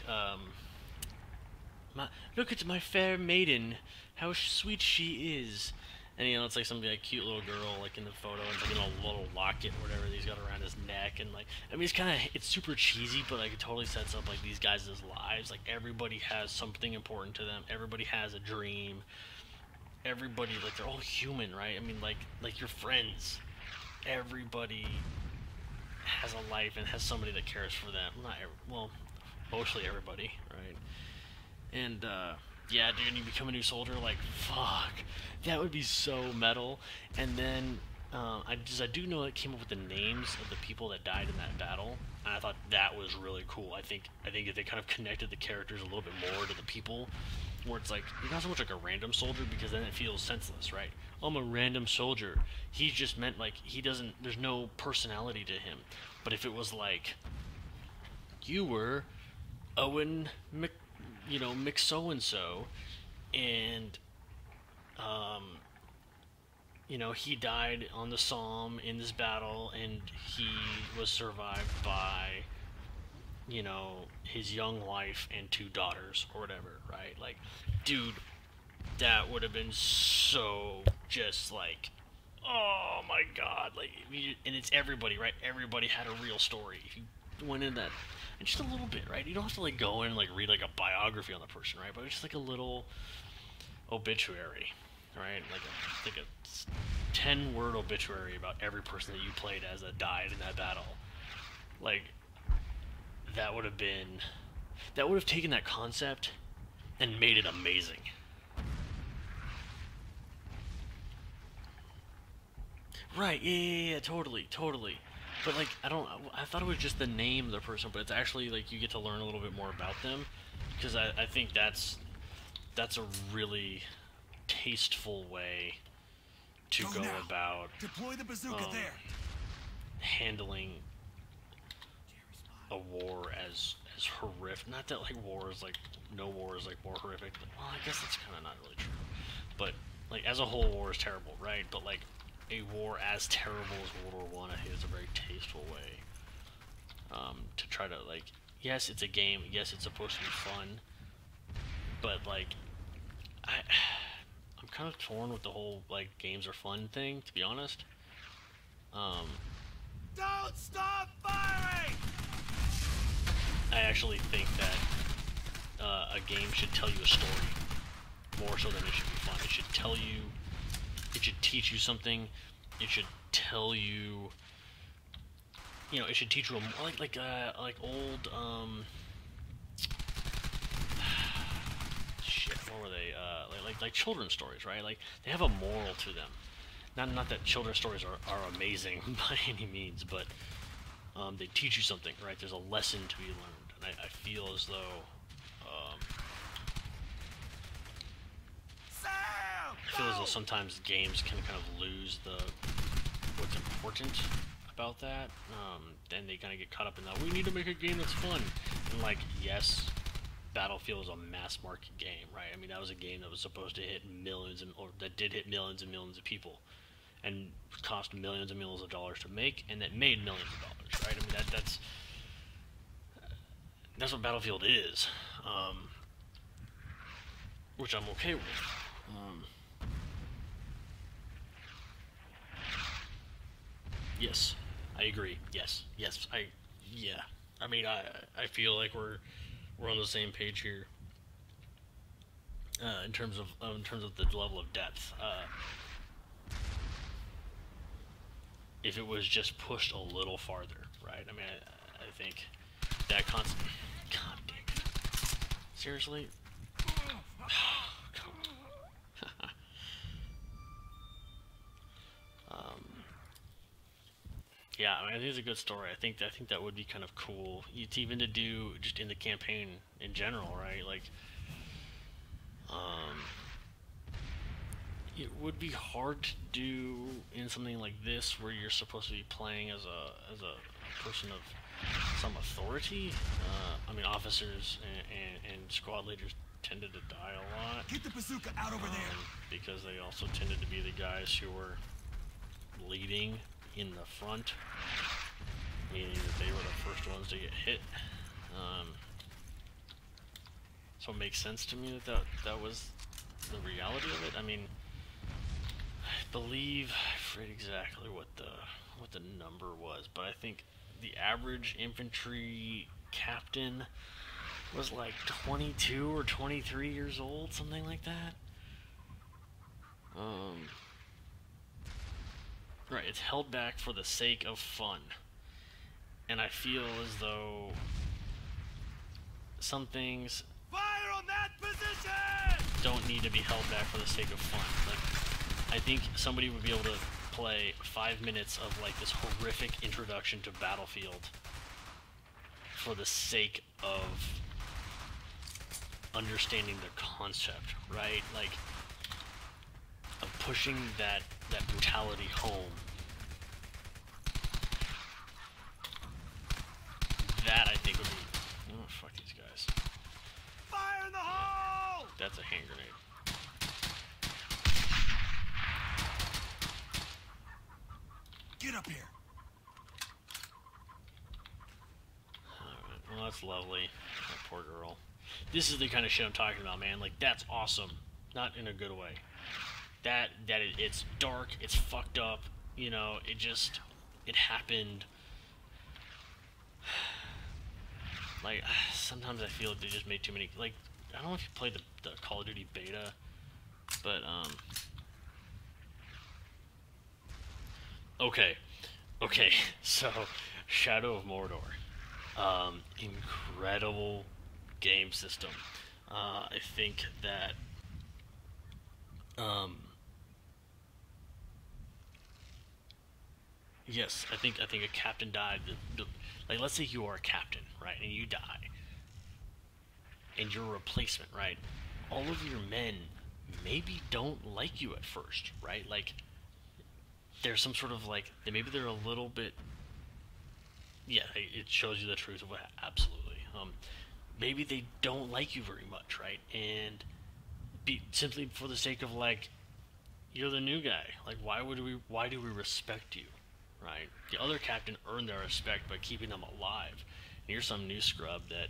look at my fair maiden, how sweet she is. And, you know, it's like some like cute little girl, like in the photo, and like in a little locket or whatever that he's got around his neck, and like, I mean, it's super cheesy, but like it totally sets up like these guys' lives. Like everybody has something important to them. Everybody has a dream. Everybody, like, they're all human, right? I mean, like your friends. Everybody has a life and has somebody that cares for them. Well, mostly everybody, right? And yeah, dude, you become a new soldier, like, fuck, that would be so metal. And then, I do know it came up with the names of the people that died in that battle, and I thought that was really cool. I think if they kind of connected the characters a little bit more to the people, where it's like, you're not so much like a random soldier, because then it feels senseless, right? I'm a random soldier. He just meant, like, there's no personality to him. But if it was like, you were Owen Mick so-and-so, and, you know, he died on the Somme in this battle, and he was survived by, you know, his young wife and 2 daughters, or whatever, right? Like, dude, that would have been so, just like, oh my god, like, and it's everybody, right? Everybody had a real story. If you went in that, and just a little bit, right? You don't have to, like, go in and, like, read, like, a biography on the person, right? But it's just, like, a little obituary, right? Like a 10-word obituary about every person that you played as that died in that battle. Like, that would have taken that concept and made it amazing. Right, yeah, totally. But, like, I thought it was just the name of the person, but it's actually, like, you get to learn a little bit more about them, because I think that's a really tasteful way to go about deploy the bazooka there. Handling a war as horrific. Not that, like, no war is, like, more horrific. Well, I guess that's kind of not really true. But, like, as a whole, war is terrible, right? But, like, a war as terrible as World War I think is a very tasteful way to try to, like, yes, it's a game, yes, it's supposed to be fun, but, like, I'm kind of torn with the whole, like, games are fun thing, to be honest. Don't stop firing! I actually think that a game should tell you a story more so than it should be fun. It should tell you, it should teach you something. It should tell you, you know, it should teach you like old shit. What were they? Like children's stories, right? Like, they have a moral to them. Not that children's stories are amazing by any means, but they teach you something, right? There's a lesson to be learned, and I feel as though sometimes games can kind of lose what's important about that, and they kind of get caught up in that. We need to make a game that's fun, and, like, yes, Battlefield is a mass market game, right? I mean, that was a game that was supposed to hit that did hit millions and millions of people, and cost millions and millions of dollars to make, and that made millions of dollars, right? I mean, that's what Battlefield is, which I'm okay with. Yes, I agree. Yes. I mean, I feel like we're on the same page here. In terms of the level of depth. If it was just pushed a little farther, right? I mean, I think that concept. God damn it! Seriously. Yeah, I mean, I think it's a good story. I think that would be kind of cool. It's even to do just in the campaign in general, right? Like, it would be hard to do in something like this where you're supposed to be playing as a person of some authority. I mean, officers and squad leaders tended to die a lot. Get the bazooka out over there. Because they also tended to be the guys who were leading in the front, meaning that they were the first ones to get hit. So it makes sense to me that was the reality of it. I mean, I believe I forget exactly what the number was, but I think the average infantry captain was like 22 or 23 years old, something like that. Right, it's held back for the sake of fun. And I feel as though some things Fire on that position! don't need to be held back for the sake of fun. Like, I think somebody would be able to play 5 minutes of like this horrific introduction to Battlefield for the sake of understanding the concept, right? Like, of pushing that brutality home. That I think would be. Oh, fuck these guys. Fire in the hole! That's a hand grenade. Get up here. Alright, well that's lovely. That poor girl. This is the kind of shit I'm talking about, man. Like, that's awesome. Not in a good way. It's dark, it's fucked up, you know, it happened. Like, sometimes I feel like they just made too many, like, I don't know if you played the Call of Duty beta, but, okay, so, Shadow of Mordor, incredible game system. I think that, yes, I think a captain died. Like, let's say you are a captain, right, and you die, and you're a replacement, right? All of your men maybe don't like you at first, right? Like, there's some sort of like, maybe they're a little bit. Yeah, it shows you the truth of what. Absolutely. Maybe they don't like you very much, right? And simply for the sake of like, you're the new guy. Like, why do we respect you? Right? The other captain earned their respect by keeping them alive. And you're some new scrub that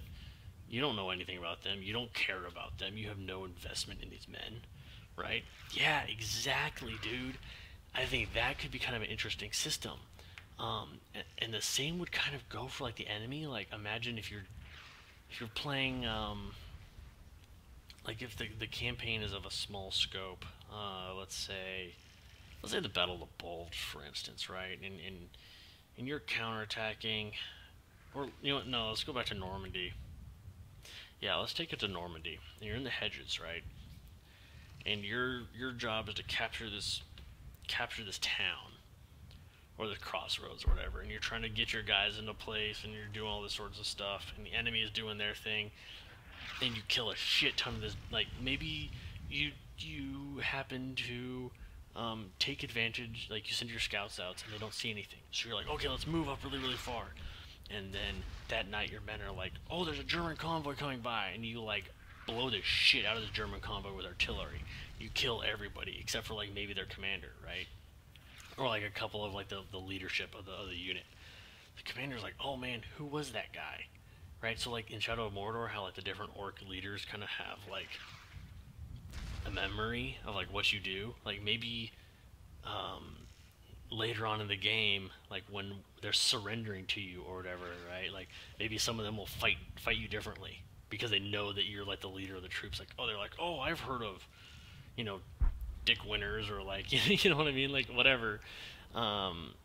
you don't know anything about them, you don't care about them, you have no investment in these men, right? Yeah, exactly, dude. I think that could be kind of an interesting system. And the same would kind of go for like the enemy. Like, imagine if you're playing, like if the campaign is of a small scope, let's say the Battle of the Bulge, for instance, right? And you're counterattacking, or you know what? No, let's go back to Normandy. Yeah, let's take it to Normandy. You're in the hedges, right? And your job is to capture this town, or the crossroads, or whatever. And you're trying to get your guys into place, and you're doing all this sorts of stuff. And the enemy is doing their thing, and you kill a shit ton of this. Like, maybe you happen to take advantage, like you send your scouts out and they don't see anything, so you're like, okay, let's move up really, really far. And then that night your men are like, oh, there's a German convoy coming by, and you like blow the shit out of the German convoy with artillery. You kill everybody except for like maybe their commander, right? Or like a couple of like the leadership of the unit. The commander's like, oh man, who was that guy? Right? So like in Shadow of Mordor, how like the different orc leaders kind of have like a memory of like what you do. Like maybe later on in the game, like when they're surrendering to you or whatever, right? Like maybe some of them will fight you differently because they know that you're like the leader of the troops. Like, oh, they're like, oh, I've heard of, you know, Dick Winters, or like, you know what I mean, like whatever. And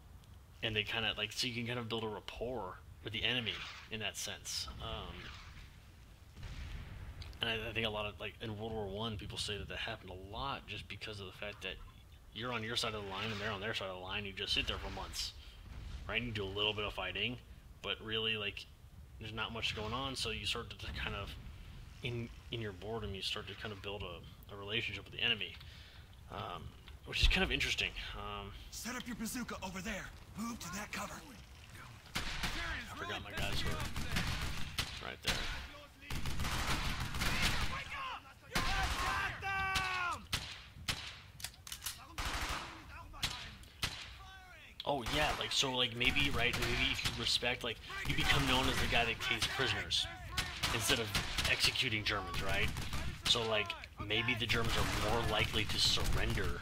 they kind of like, so you can kind of build a rapport with the enemy in that sense. And I think a lot of, like, in World War I, people say that happened a lot just because of the fact that you're on your side of the line and they're on their side of the line. You just sit there for months, right? And you do a little bit of fighting, but really, like, there's not much going on, so you start to kind of, in your boredom, you start to kind of build a relationship with the enemy, which is kind of interesting. Set up your bazooka over there. Move to that cover. I forgot my guys were right there. Oh yeah, like, so, like, maybe, right, maybe if you respect, like, you become known as the guy that takes prisoners instead of executing Germans, right? So, like, maybe the Germans are more likely to surrender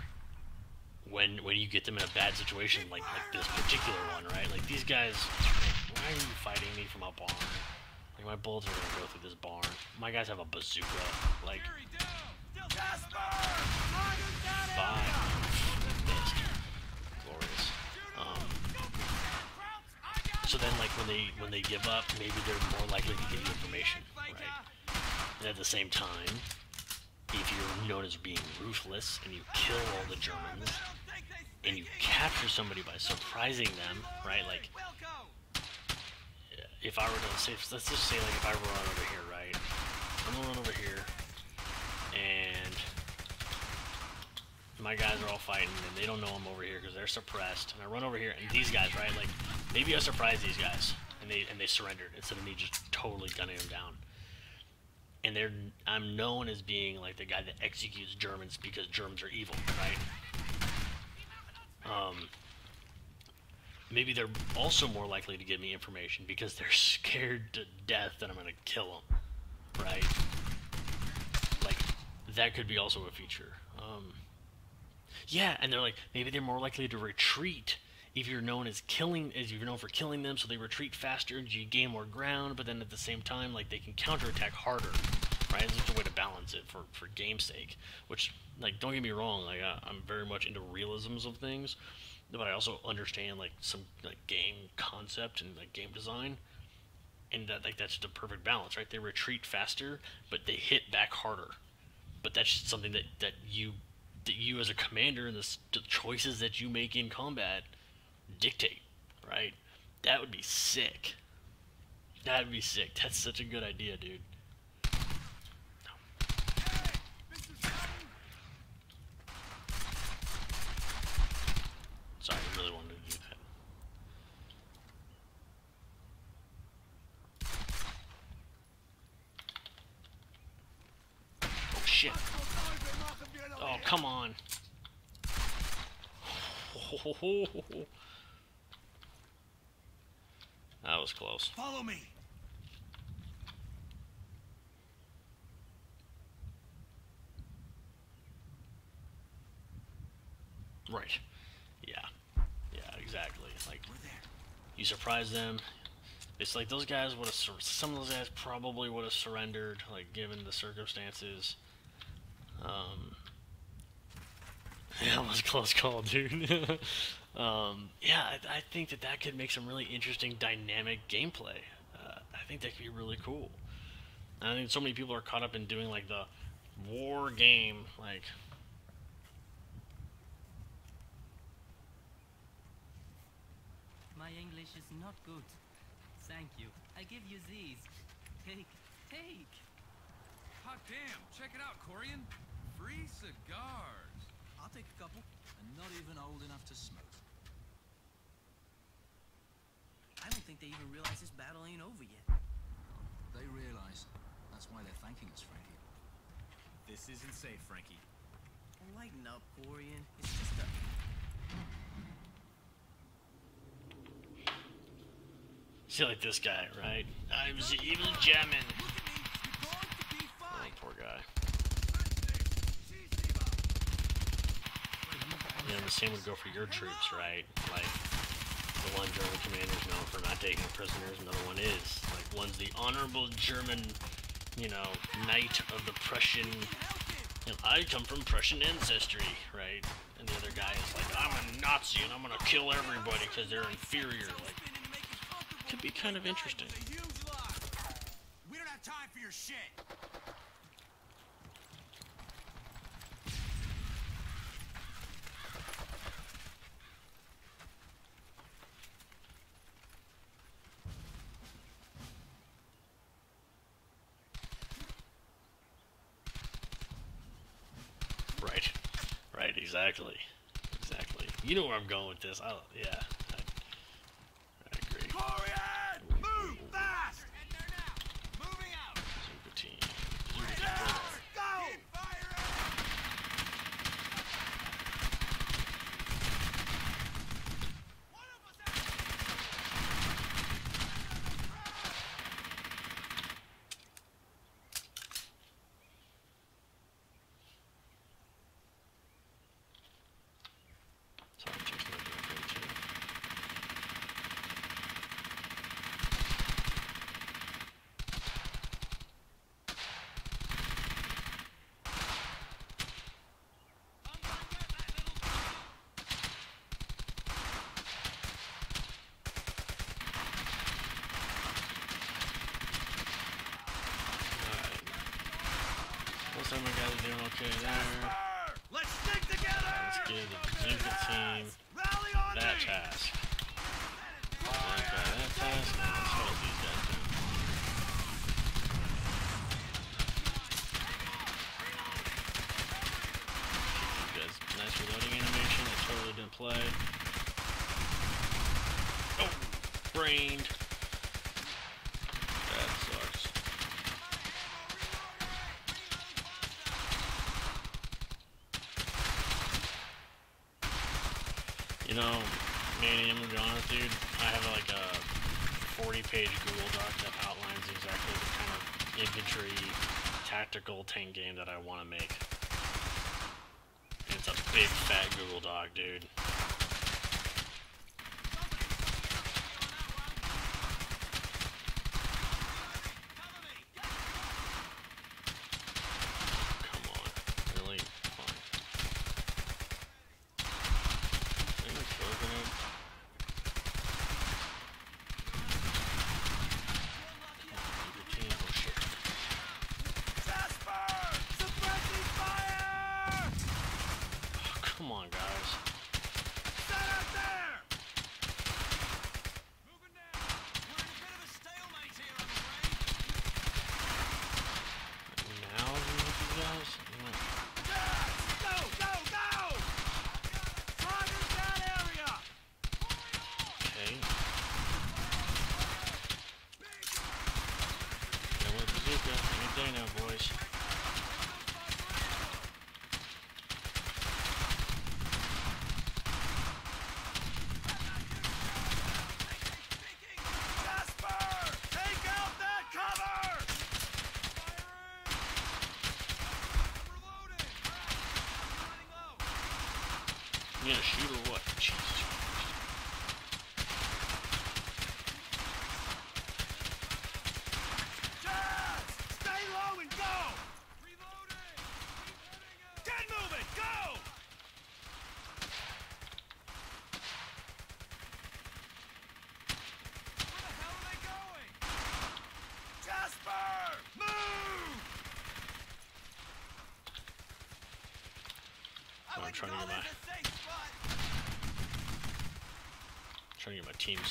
when you get them in a bad situation, like this particular one, right? Like, these guys, why are you fighting me from a barn? Like, my bullets are gonna go through this barn. My guys have a bazooka, like, fine. Missed. Glorious. So then, like, when they give up, maybe they're more likely to give you information, right? And at the same time, if you're known as being ruthless and you kill all the Germans and you capture somebody by surprising them, right? Like, if I were to say, let's just say, like, if I were to run over here, right? I'm gonna run over here, and my guys are all fighting, and they don't know I'm over here because they're suppressed. And I run over here, and these guys, right? Like, maybe I surprise these guys, and they surrendered instead of me just totally gunning them down. And I'm known as being, like, the guy that executes Germans because Germans are evil, right? Maybe they're also more likely to give me information because they're scared to death that I'm gonna kill them, right? Like, that could be also a feature. Yeah, and they're like, maybe they're more likely to retreat if you're known as you're known for killing them, so they retreat faster and you gain more ground, but then at the same time, like, they can counterattack harder, right? It's just a way to balance it for game's sake, which, like, don't get me wrong, like, I'm very much into realisms of things, but I also understand, like, some, like, game concept and, like, game design, and that, like, that's just a perfect balance, right? They retreat faster, but they hit back harder, but that's just something that you as a commander and the choices that you make in combat dictate, right? That would be sick. That would be sick. That's such a good idea, dude. Sorry, I really wanted to do that. Oh, shit. Oh, come on. That was close. Follow me. Right. Yeah. Yeah, exactly. Like, you surprise them. It's like those guys would have, some of those guys probably would have surrendered, like, given the circumstances. Yeah, that was a close call, dude. Yeah, I think that could make some really interesting dynamic gameplay. I think that could be really cool. And I think so many people are caught up in doing, like, the war game, like... My English is not good. Thank you. I give you these. Take. Hot damn, check it out, Corian. Free cigars. I'll take a couple, and not even old enough to smoke. I don't think they even realize this battle ain't over yet. They realize. That's why they're thanking us, Frankie. This isn't safe, Frankie. Lighten up, Corian. It's just a... See, like this guy, right? I'm the evil German. Oh, poor guy. Yeah, the same would go for your troops, right? Like, the one German commander is known for not taking prisoners, another one is. Like, one's the honorable German, you know, knight of the Prussian, and I come from Prussian ancestry, right? And the other guy is like, I'm a Nazi and I'm gonna kill everybody because they're inferior. Like, could be kind of interesting. We don't have time for your shit. Exactly. Exactly. You know where I'm going with this. I agree. Corian! Move fast! Head there now. Moving out. Zuka team. Zuka team. Let's go! Sorry, Jake's not doing great too. Alright. Most of my guys are doing okay there. Let's stick together! Let's give the Zuka team Rally on that me! task. That guy that task, and let's hold these guys down. You guys, nice reloading animation. It totally didn't play. Oh, brained. That sucks. You know, Manny, I'm gonna be honest, dude. I have like a 40-page Google Doc that outlines exactly the kind of infantry tactical tank game that I want to make. And it's a big fat Google Doc, dude. Come on, really? Fine. Jasper! Suppressing fire! Come on, guys. Set up there! Moving now. We're in a bit of a stalemate here, I'm afraid. Now, you guys. Yes! Go, go, go! Target that area! Okay. Got one bazooka. Ain't there now, boys. Jasper! Take out that cover! You gonna shoot or what? Jesus Christ. Jazz! Stay low and go! Get moving! Go! Where the hell are they going? Jasper! Move! I'm trying to get my teams.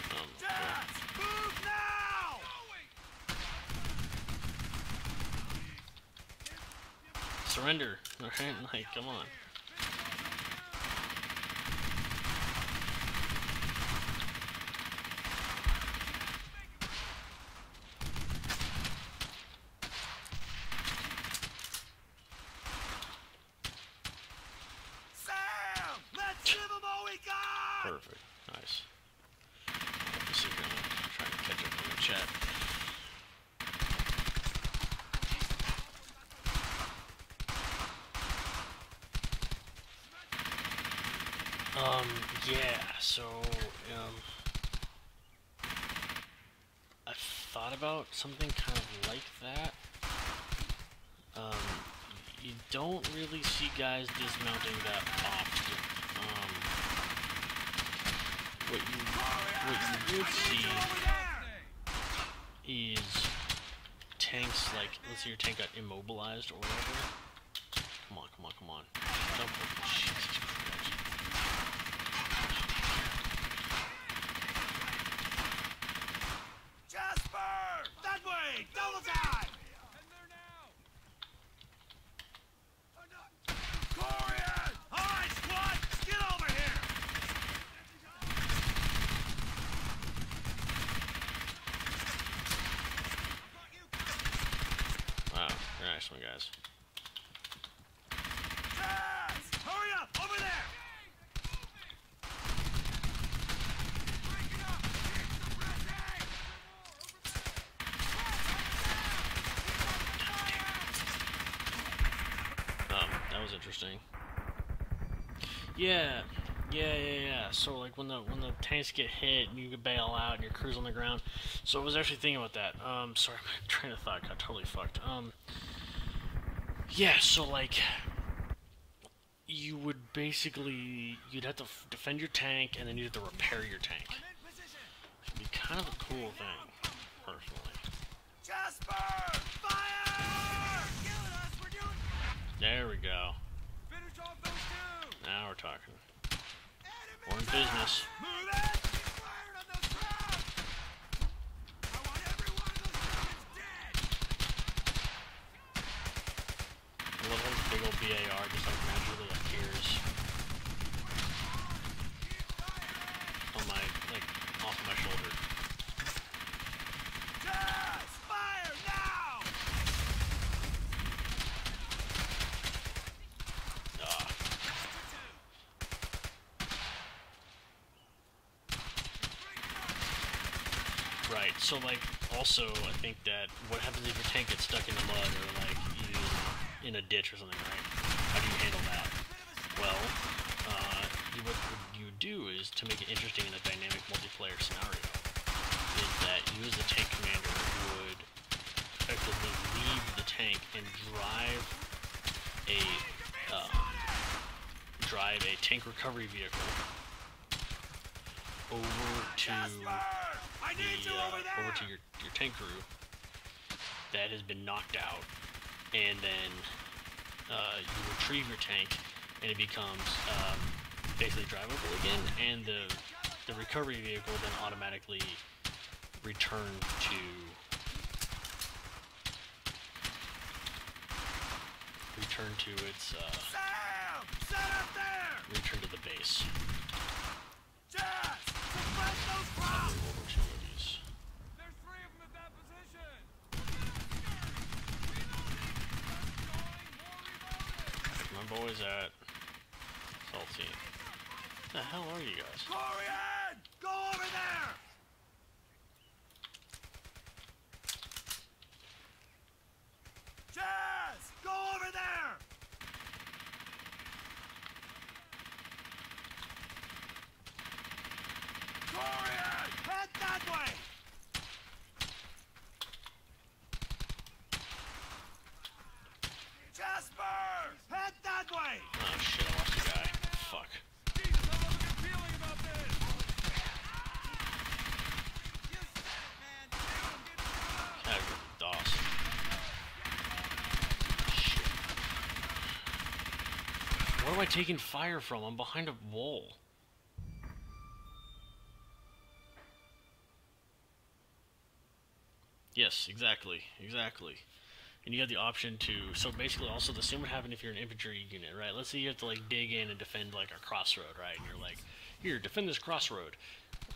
Okay. Jazz! Move now! Surrender. Alright, like, come on. Sam! Let's give him all we got! Perfect. Nice. Let's see here. I'm trying to catch up on the chat. Yeah, so, I thought about something kind of like that. You don't really see guys dismounting that often. What you would see is tanks, like, let's say your tank got immobilized or whatever. Come on, come on, come on. Don't put Jesus Christ. Jasper! That way! Double time! guys. Jazz! Hurry up! Over there! That was interesting. Yeah. So like when the tanks get hit and you can bail out and your crew's on the ground. So I was actually thinking about that. Sorry, my train of thought got totally fucked. Yeah, so like you would basically you'd have to defend your tank and then you'd have to repair your tank. It'd be kind of a cool thing, personally. Jasper! Fire! Killing us, we're doing... There we go. Finish off those two! Now we're talking. We're in business. Move it! Fired on those crowds! I want every one of those crowds dead! I love how this big old BAR just like magically appears on my, like, off my shoulder. Jazz! Fire now! Right, so like, also, I think that what happens if your tank gets stuck in the mud or like you in a ditch or something, right? How do you handle that? Well, what you do is, to make it interesting in a dynamic multiplayer scenario, is that you as the tank commander would effectively leave the tank and drive a tank recovery vehicle over to your tank crew that has been knocked out, and then you retrieve your tank and it becomes basically drivable again, and the recovery vehicle then automatically return to its Sam! Set up there! return to the base. Jazz! Suppress those crowds! World War II movies. There's 3 of them at that position! My boys at Salty. The hell are you guys? Corian! Go over there! Jazz! Go over there! Corian! Head that way! Jasper! Head that way! Oh shit, I lost a guy. Fuck. Jesus, I love a good feeling about this! I agree with DOS. Shit. Where am I taking fire from? I'm behind a wall. Yes, exactly. And you have the option to, so basically also the same would happen if you're an infantry unit, right? Let's say you have to like dig in and defend like a crossroad, right? And you're like, here, defend this crossroad.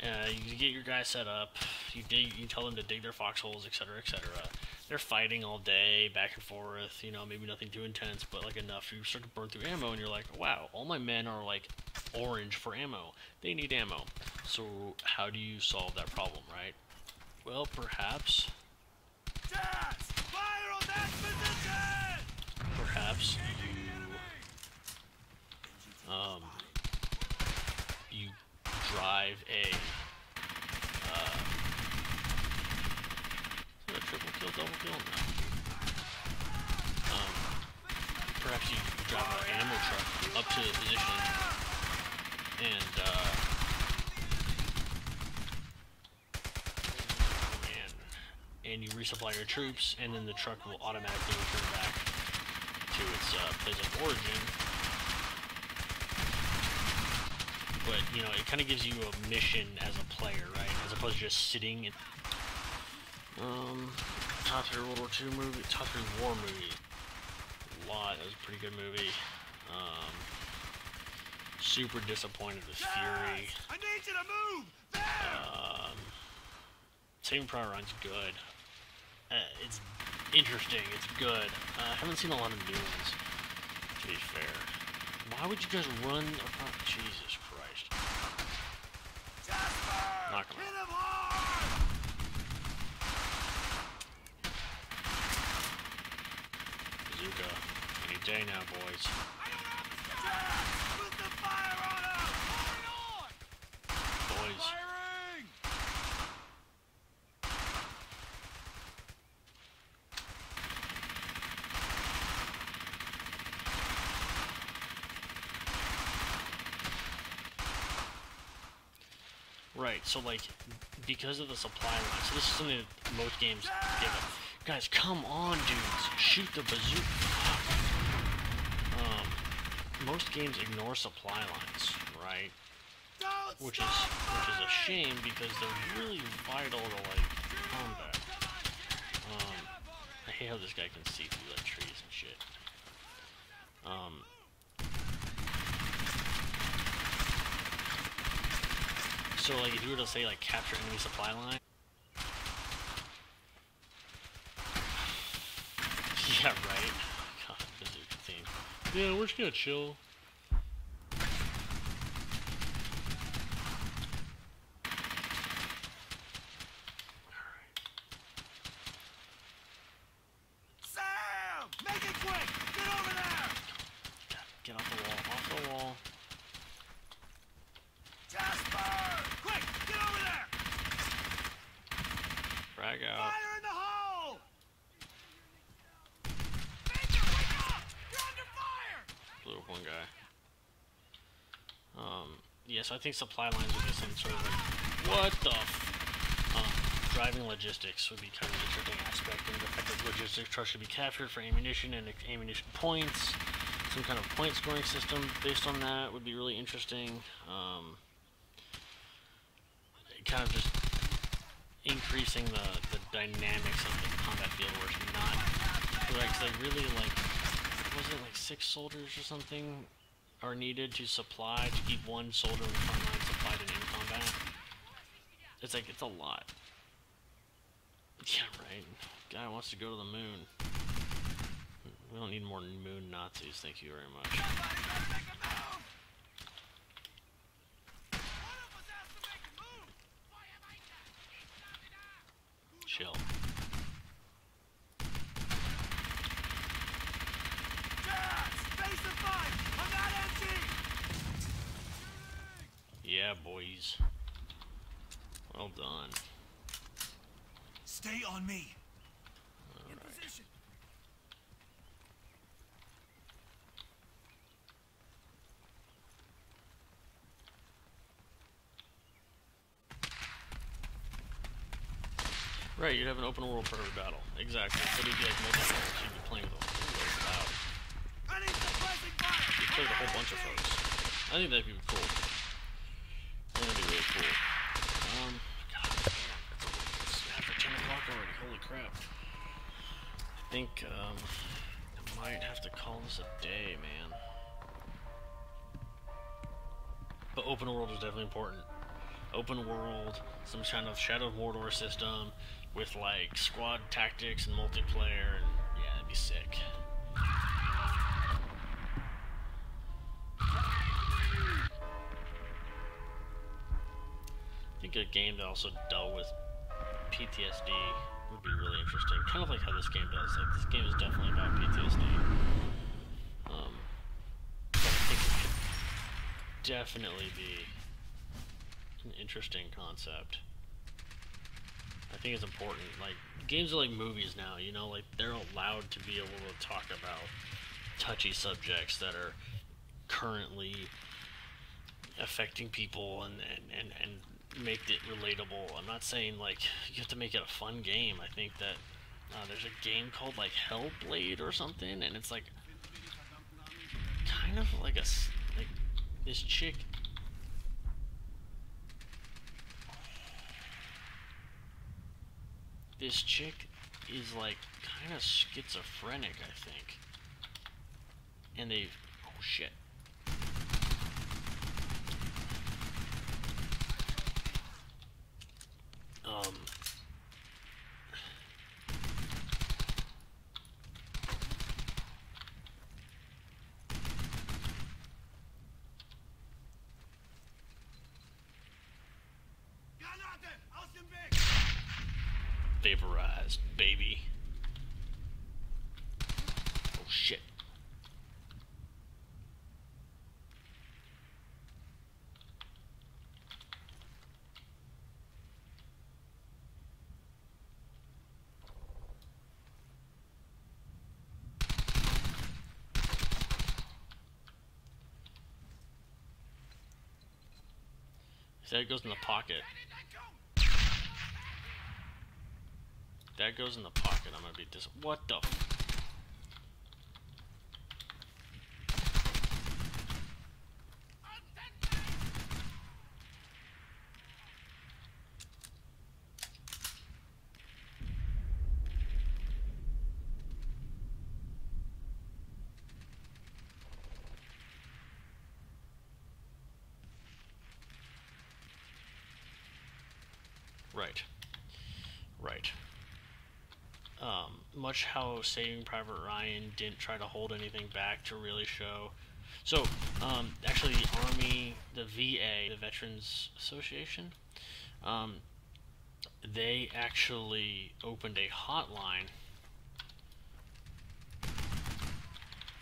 You get your guys set up, you tell them to dig their foxholes, etc., etc. They're fighting all day, back and forth, you know, maybe nothing too intense, but like enough, you start to burn through ammo, and you're like, wow, all my men are like orange for ammo. They need ammo. So how do you solve that problem, right? Well, perhaps... Jazz! Fire on that position! Perhaps you drive a is that a triple kill, double kill? No. Perhaps you drive an ammo truck up to the position and you resupply your troops, and then the truck will automatically return back to its place of origin. But, you know, it kind of gives you a mission as a player, right? As opposed to just sitting in... Top 3 World War II movie, Top 3 War movie. That was a pretty good movie. Super disappointed with Fury. I need you to move! There! Saving Private Ryan's good. interesting. It's good. I haven't seen a lot of new ones, to be fair. Why would you just run upon... Jesus Christ. Knock him out. Bazooka. Any day now, boys. Boys. Right, so like, because of the supply line, so this is something that most games give it. Guys, come on, dudes, shoot the bazooka. Most games ignore supply lines, right? Which is a shame because they're really vital to like combat. I hate how this guy can see through like trees and shit. So like if you were to say like capture enemy supply line. Yeah, right. God, bazooka team. Yeah, we're just gonna chill. Sam! Make it quick! Get over there! Get off the wall, off the wall. Jasper! Quick! Get over there! Frag out. Fire in the hole! Major, wake up! You're under fire! Blew up one guy. Yeah, so I think supply lines would be some sort of like, what the driving logistics would be kind of an interesting aspect, and the fact that logistics trucks should be captured for ammunition and ammunition points. Some kind of point scoring system based on that would be really interesting. Kind of just increasing the dynamics of the combat field where it's not correct. Cause I really like, was it like 6 soldiers or something are needed to supply, to keep one soldier in the front line supplied and in combat? It's like, it's a lot. Yeah, right. Guy wants to go to the moon. We don't need more moon Nazis, thank you very much. Somebody better make a move! One of us has to make a move! Chill. Jazz! Face the fight! I'm not empty! Yeah, boys. Well done. Stay on me. In position! Right, you'd have an open world for every battle. Exactly. But it'd be like multiple folks you'd be playing with. Ooh, loud. I need suppressing fire! You'd play with a whole bunch of folks. I think that'd be cool. That'd be really cool. God damn, it's after 10 o'clock already. Holy crap. I think, I might have to call this a day, man. But open world is definitely important. Open world, some kind of Shadow of Mordor system with like squad tactics and multiplayer, and yeah, that'd be sick. I think a game that also dealt with PTSD would be really interesting. Kind of like how this game does. Like, this game is definitely about PTSD. But I think it could definitely be an interesting concept. I think it's important. Like, games are like movies now, you know, like they're allowed to be able to talk about touchy subjects that are currently affecting people and make it relatable. I'm not saying like you have to make it a fun game. I think that there's a game called like Hellblade or something, and it's like kind of like this chick. This chick is like kind of schizophrenic, I think. And they, oh shit. vaporized, baby. Oh shit. So that goes in the pocket. That goes in the pocket. I'm gonna be what the f— Right. Right. Much how Saving Private Ryan didn't try to hold anything back to really show. So, actually, the Army, the VA, the Veterans Association, they actually opened a hotline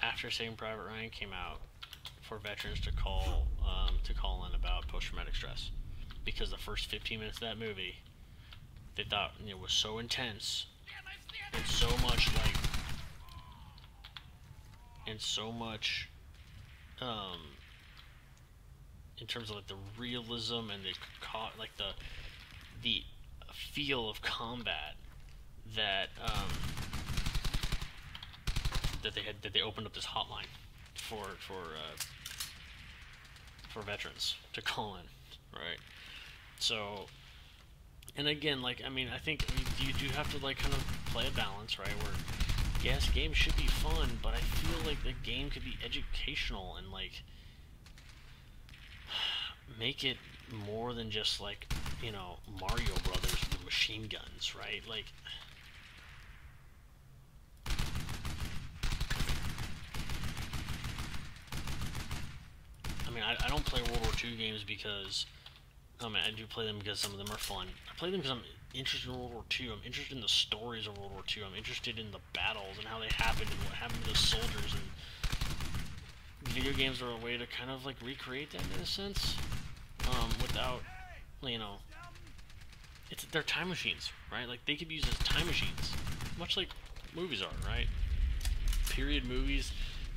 after Saving Private Ryan came out for veterans to call in about post-traumatic stress, because the first 15 minutes of that movie, they thought it was so intense and so much in terms of like the realism and the feel of combat that that they opened up this hotline for veterans to call in, right? So, and again, like, I mean, I think you do have to like kind of play a balance, right? Where yes, games should be fun, but I feel like the game could be educational and like make it more than just like, you know, Mario Brothers with machine guns, right? Like, I mean, I don't play World War II games because, I mean, I do play them because some of them are fun. I play them because I'm interested in World War II. I'm interested in the stories of World War II. I'm interested in the battles and how they happened and what happened to the soldiers. And video games are a way to kind of like recreate that in a sense, without, you know, they're time machines, right? Like, they could be used as time machines, much like movies are, right? Period movies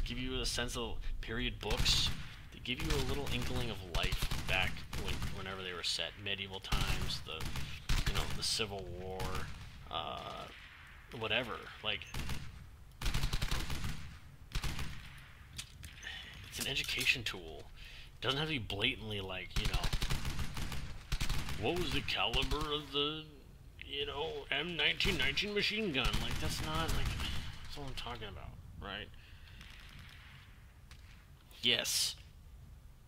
give you a sense of period books. They give you a little inkling of life back whenever they were set, medieval times, the Civil War, whatever. Like, it's an education tool. It doesn't have to be blatantly like, you know, what was the caliber of the, you know, M1919 machine gun? Like, that's not, like, that's what I'm talking about, right? Yes.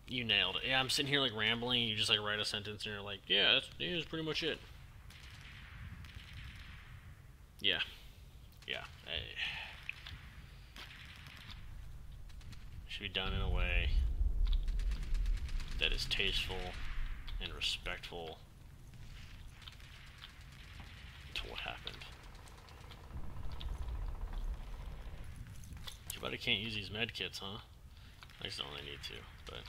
You nailed it. Yeah, I'm sitting here, like, rambling, and you just, like, write a sentence, and you're like, yeah, that's pretty much it. Yeah. Yeah. Should be done in a way that is tasteful and respectful to what happened. Too bad I can't use these med kits, huh? I just don't really need to, but...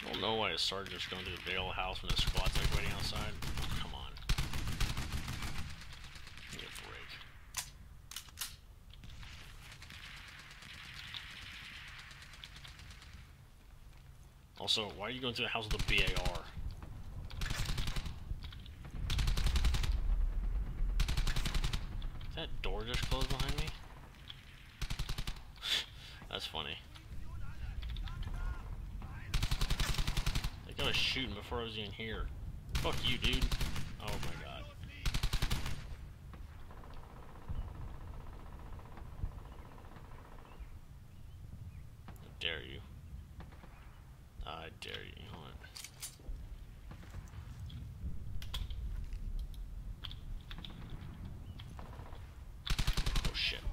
I don't know why a sergeant's going to the Vale house when the squad's like waiting outside. Oh, come on. Give me a break. Also, why are you going to the house with a BAR? Is that door just closed behind me? That's funny. I was shooting before I was even here. Fuck you, dude. Oh my god. I dare you. I dare you. You know what? Oh shit.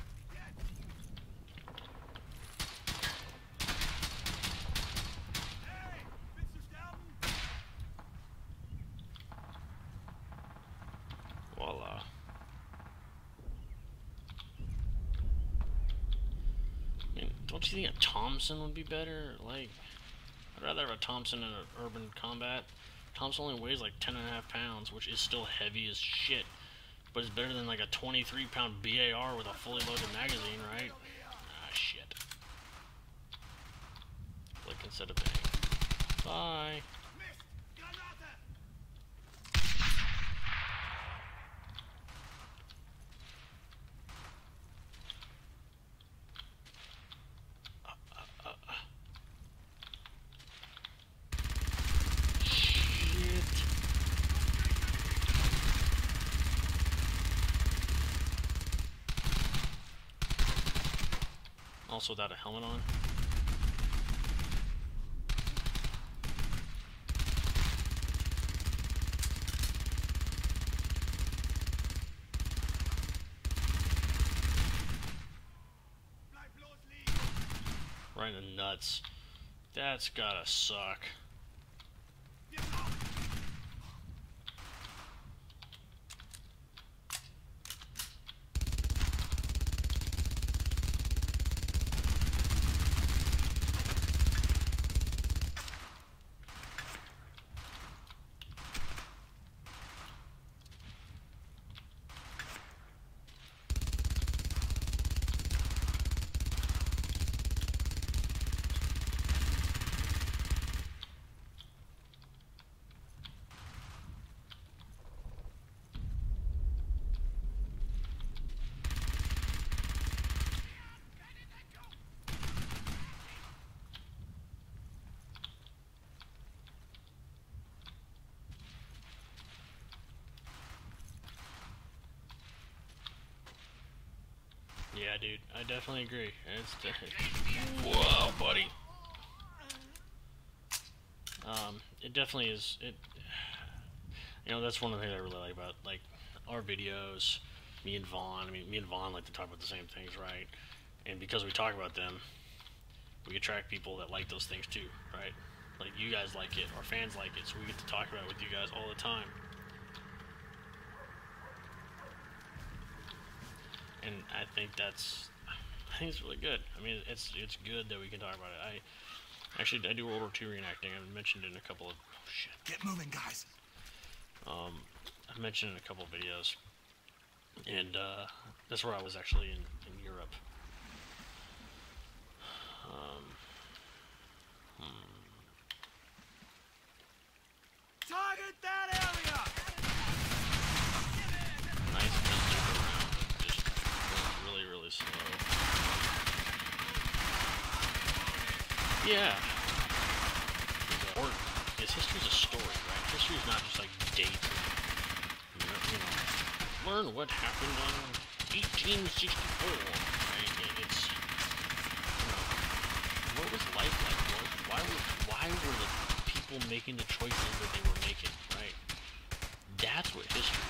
Don't you think a Thompson would be better? Like, I'd rather have a Thompson in an urban combat. Thompson only weighs like 10.5 pounds, which is still heavy as shit. But it's better than like a 23-pound BAR with a fully loaded magazine, right? Ah, shit. Click instead of bang. Bye. Also without a helmet on. Right in the nuts. That's gotta suck. Yeah, dude, I definitely agree. Whoa, buddy. It definitely is. You know, that's one of the things I really like about like our videos. Me and Vaughn. I mean, me and Vaughn like to talk about the same things, right? And because we talk about them, we attract people that like those things too, right? Like you guys like it, our fans like it, so we get to talk about it with you guys all the time. And I think it's really good. I mean, it's good that we can talk about it. I do World War II reenacting. I've mentioned it in a couple of shit. Get moving, guys. I've mentioned it in a couple of videos, and that's where I was actually in Europe. Target that area! Nice pistol around, just really, really slow. Yeah. Because history's a story, right? History's not just like dates. You know, learn what happened in 1864. Right? It's, you know, what was life like? Why were the people making the choices that they were making, right? That's what history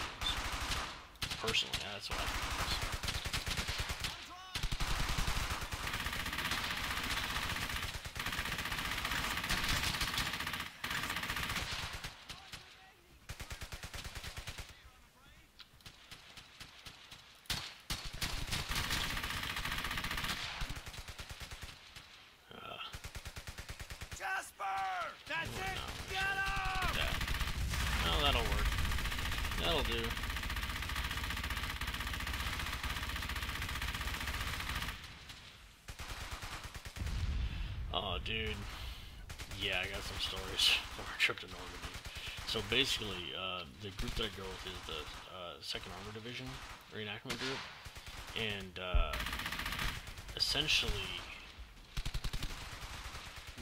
is. Personally, that's what I think it is. That'll work. That'll do. Oh, dude. Yeah, I got some stories for our trip to Normandy. So basically, the group that I go with is the 2nd Armor Division reenactment group. And essentially,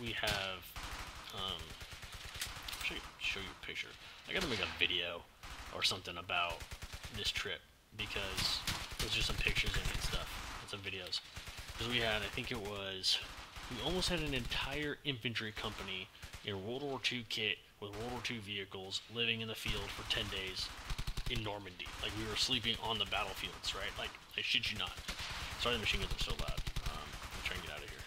we have... show you a picture. I gotta make a video or something about this trip because there's just some pictures in it and stuff and some videos. Because we had, I think it was, we almost had an entire infantry company in World War II kit with World War II vehicles living in the field for 10 days in Normandy. Like we were sleeping on the battlefields, right? Like I shit you not. Sorry the machine guns are so loud. I'm trying to get out of here.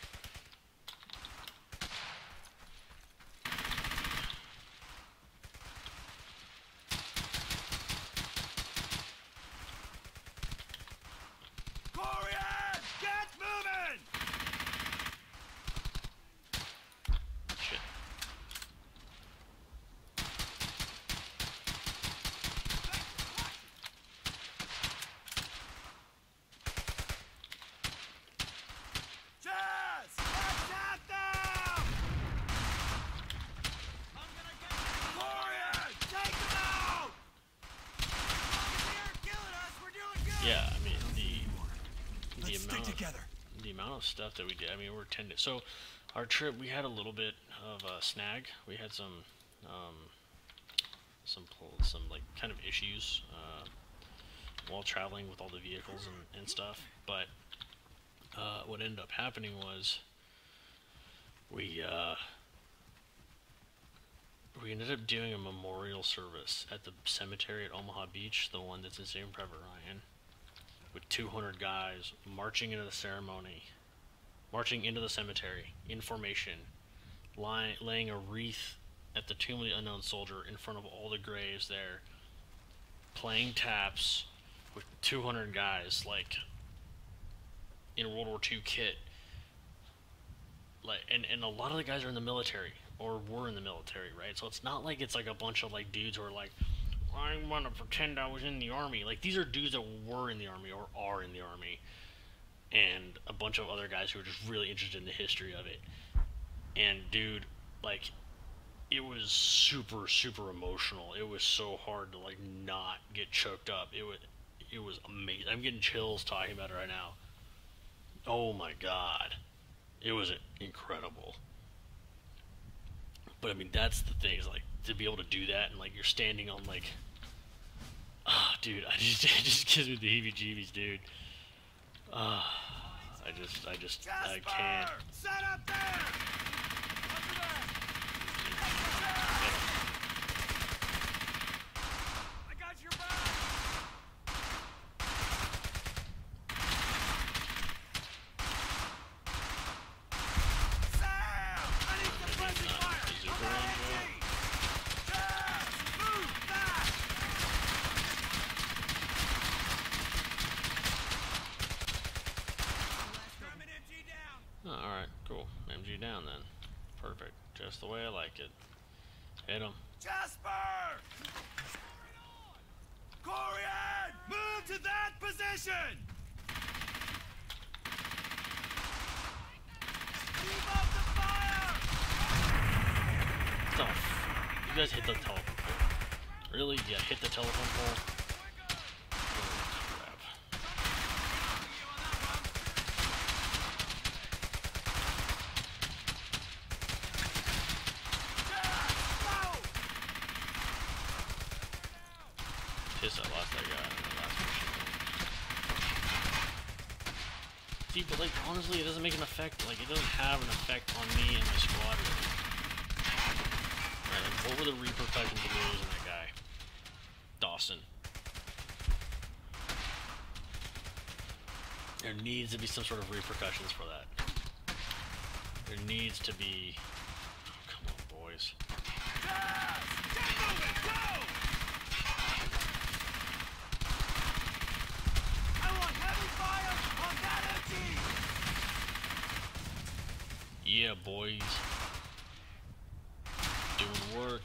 together. the amount of stuff that we did. I mean, we're 10 days. So our trip, we had a little bit of a snag. We had some like kind of issues while traveling with all the vehicles and stuff. But what ended up happening was we ended up doing a memorial service at the cemetery at Omaha Beach, the one that's in Saving Private Ryan, with 200 guys marching into the ceremony, marching into the cemetery in formation, laying a wreath at the Tomb of the Unknown Soldier in front of all the graves there, playing taps with 200 guys, like in World War II kit. Like, and a lot of the guys are in the military or were in the military, right? So it's not like it's like a bunch of like dudes who are like, I want to pretend I was in the army. Like, these are dudes that were in the army or are in the army, and a bunch of other guys who are just really interested in the history of it. And dude, like, it was super, super emotional. It was so hard to like not get choked up. It was amazing. I'm getting chills talking about it right now. Oh my god, it was incredible. But I mean, that's the thing, is like to be able to do that, and like you're standing on like, dude, it just gives me the heebie-jeebies, dude. I can't. Set up there! I got your back! Sam! I need some friendly fire! On that MG! Jazz! Move back! German MG down! Oh, alright, cool. MG down then. Perfect. Just the way I like it. Hit him. Jasper! Corian! Move to that position! Keep up the fire! Stuff. You guys hit the telephone pole. Really? Yeah, hit the telephone pole? Oh, crap. Pissed I lost that guy in the last mission. See, but like, honestly, it doesn't make an effect. Like, it doesn't have an effect on me and my squad, really. Right, like, what were the repercussions of losing that guy? Dawson. There needs to be some sort of repercussions for that. There needs to be... Oh, come on, boys. Jazz! Get moving! Go! I want heavy fire on that MG! Yeah, boys. Doing work.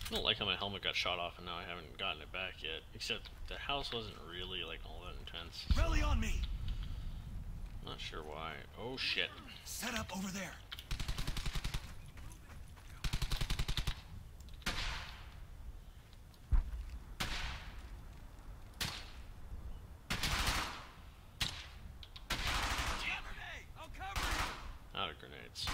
I don't like how my helmet got shot off and now I haven't gotten it back yet. Except the house wasn't really like all that intense. Rally on me. Not sure why. Oh shit. Set up over there. Grenade! I'll cover you! Out of grenades.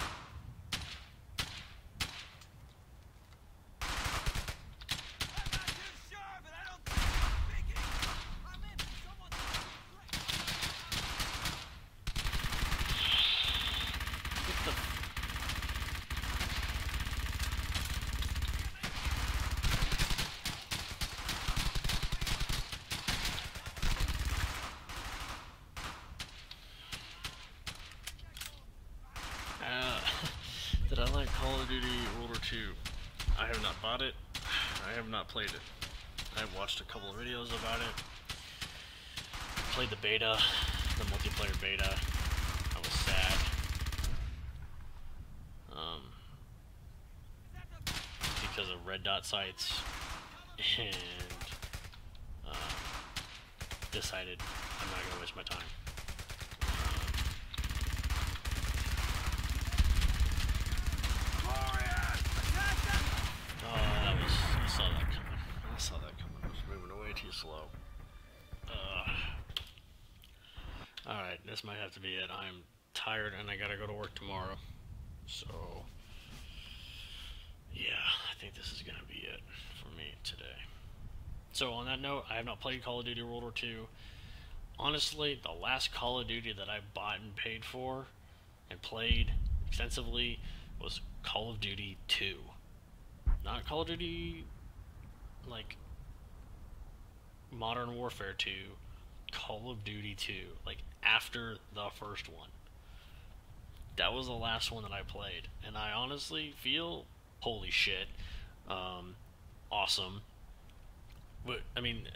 I'm not too sure, but I don't think I'm speaking! I'm in! Someone What the... Did I like Call of Duty World War II? I have not bought it. I have not played it. I watched a couple of videos about it. Played the beta, the multiplayer beta. I was sad. Because of red dot sites, and decided I'm not gonna waste my time. this might have to be it. I'm tired and I gotta go to work tomorrow. So, yeah, I think this is gonna be it for me today. So on that note, I have not played Call of Duty World War II. Honestly, the last Call of Duty that I bought and paid for and played extensively was Call of Duty 2. Not Call of Duty, like, Modern Warfare 2. Call of Duty 2. Like, after the first one. That was the last one that I played. And I honestly feel, holy shit, awesome. But, I mean,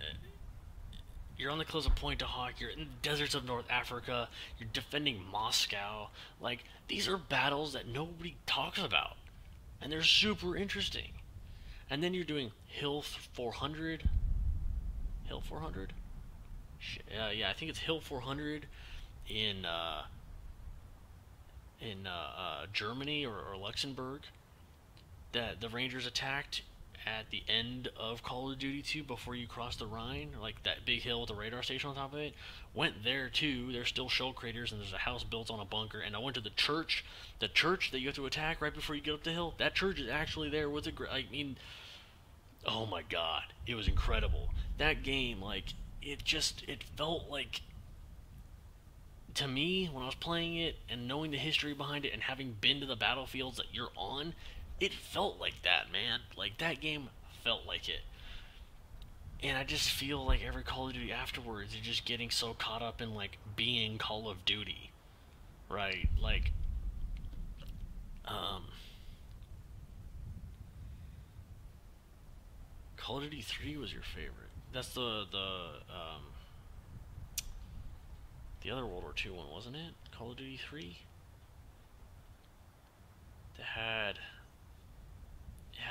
you're on the coast of Pointe du Hoc, you're in the deserts of North Africa, you're defending Moscow. Like, these are battles that nobody talks about. And they're super interesting. And then you're doing Hill 400. Hill 400? Yeah, I think it's Hill 400 in Germany or Luxembourg that the Rangers attacked at the end of Call of Duty 2 before you cross the Rhine, like that big hill with the radar station on top of it. Went there too. There's still shell craters and there's a house built on a bunker. And I went to the church that you have to attack right before you get up the hill. That church is actually there with I mean, oh my god, it was incredible. That game, like, it felt like, to me, when I was playing it and knowing the history behind it and having been to the battlefields that you're on, it felt like that, man. Like, that game felt like it. And I just feel like every Call of Duty afterwards, you're just getting so caught up in, like, being Call of Duty. Right? Like, Call of Duty 3 was your favorite. That's the other World War II one, wasn't it? Call of Duty 3? It had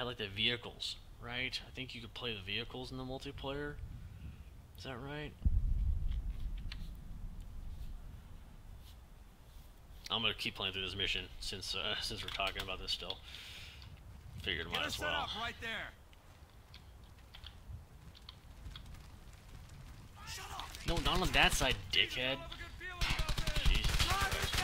like the vehicles, right? I think you could play the vehicles in the multiplayer. Is that right? I'm gonna keep playing through this mission since we're talking about this still. Figured might as well. Get us set up right there. No, not on that side, dickhead. Jesus Christ.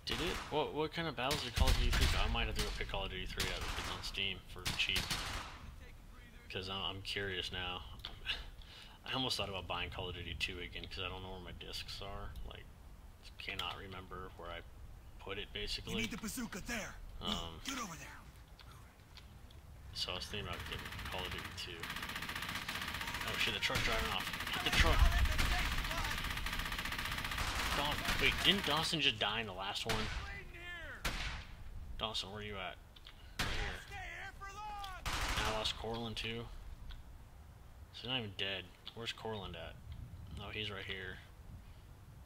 Did it? What kind of battles did Call of Duty 3? I might have to go pick Call of Duty 3 up if it's on Steam for cheap. Because I'm curious now. I almost thought about buying Call of Duty 2 again because I don't know where my discs are. Like, cannot remember where I put it, basically. You need the bazooka there. Get over there. So I was thinking about getting Call of Duty 2. Oh shit, the truck's driving off. Hit the truck! Wait, didn't Dawson just die in the last one? Dawson, where are you at? Right here. And I lost Cortland too. So he's not even dead. Where's Cortland at? Oh, he's right here.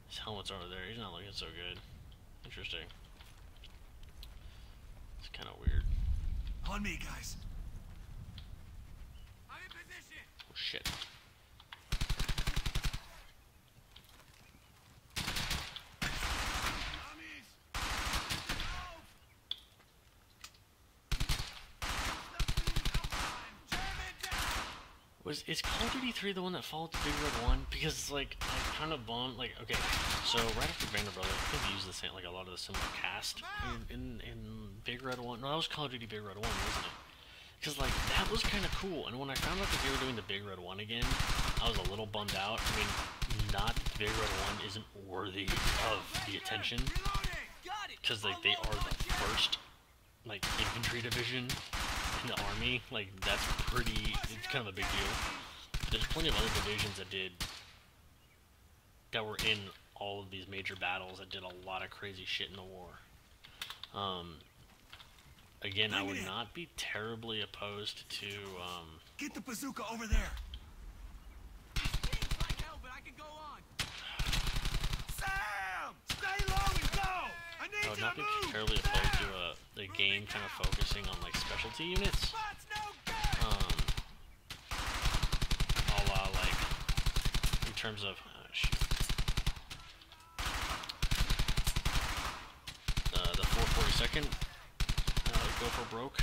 His helmet's over there. He's not looking so good. Interesting. It's kind of weird. On me, guys. I'm in position. Oh shit. Is Call of Duty 3 the one that followed the Big Red 1? Because it's like, I kind of bummed, like, okay, so right after Band of Brothers, I think they used the same, like, a lot of the similar cast in Big Red 1. No, that was Call of Duty Big Red 1, wasn't it? Because, like, that was kind of cool, and when I found out that they were doing the Big Red 1 again, I was a little bummed out. I mean, not Big Red 1 isn't worthy of the attention, because, like, they are the first, like, infantry division in the army. Like, that's pretty, it's kind of a big deal. There's plenty of other divisions that were in all of these major battles that did a lot of crazy shit in the war. Again, I would not be terribly opposed to, Get the bazooka over there. Like hell, but I can go on. Sam! Stay low and go! I would not be terribly opposed to a game kind of focusing on like specialty units. A la like in terms of the 442nd go for broke.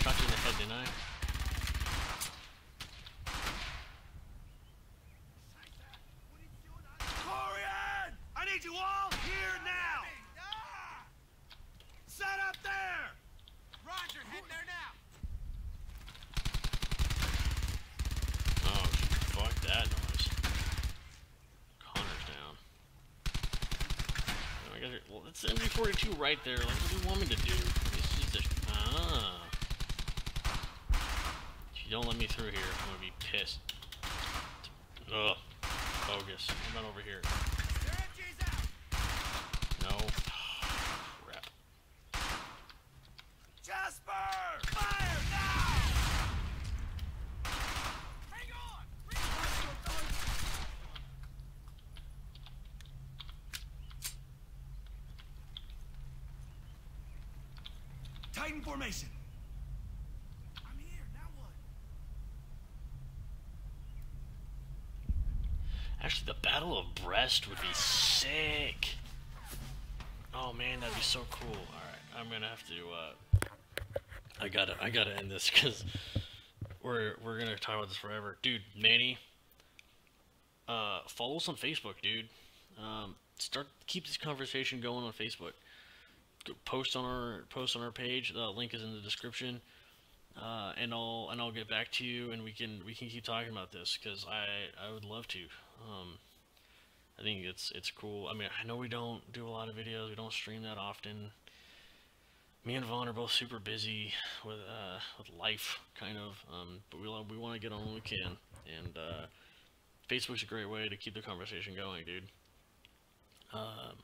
Shot you in the head, didn't I? Corian! I need you all here now! Set up there! Roger, heading there now. Oh, fuck that noise. Connor's down. Oh, I guess well, that's MG42 right there. Like, what do you want me to do? This is just, If you don't let me through here, I'm gonna be pissed. Ugh. Bogus. Come on over here. Their MG's out. No. Crap. Jasper! Fire now! Hang on. Titan formation. I'm here. Now what? Actually, the Battle of Brest would be sick. Oh man, that'd be so cool. Alright, I'm gonna have to, I gotta end this, because we're gonna talk about this forever. Dude, Manny, follow us on Facebook, dude. Keep this conversation going on Facebook. Post on our page. The link is in the description, and I'll get back to you, and we can keep talking about this, because I would love to. I think it's cool. I mean, I know we don't do a lot of videos. We don't stream that often. Me and Vaughn are both super busy with life, kind of. But we want to get on when we can, and Facebook's a great way to keep the conversation going, dude. I'm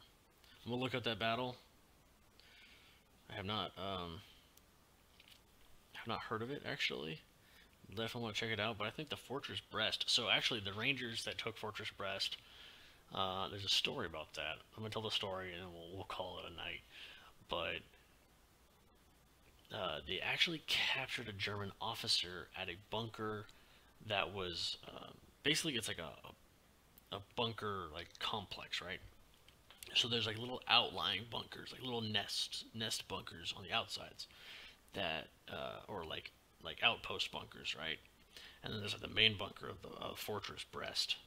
gonna look up that battle. I have not heard of it, actually. Definitely want to check it out, but I think the Fortress Brest. So actually, the Rangers that took Fortress Brest, there's a story about that. I'm gonna tell the story, and we'll call it a night. But they actually captured a German officer at a bunker that was basically, it's like a bunker like complex, right? So there's like little outlying bunkers, like little nest bunkers on the outsides that or like outpost bunkers, right? And then there's like the main bunker of the Fortress Brest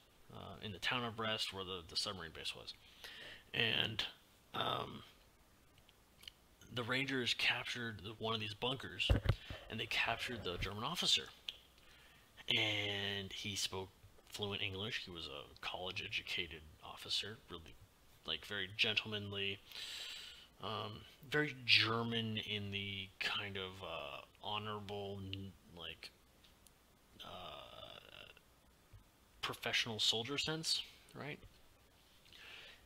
in the town of Brest, where the submarine base was. And the Rangers captured one of these bunkers, and they captured the German officer. And he spoke fluent English. He was a college-educated officer, really, like, very gentlemanly, very German in the kind of honorable, like, professional soldier sense, right?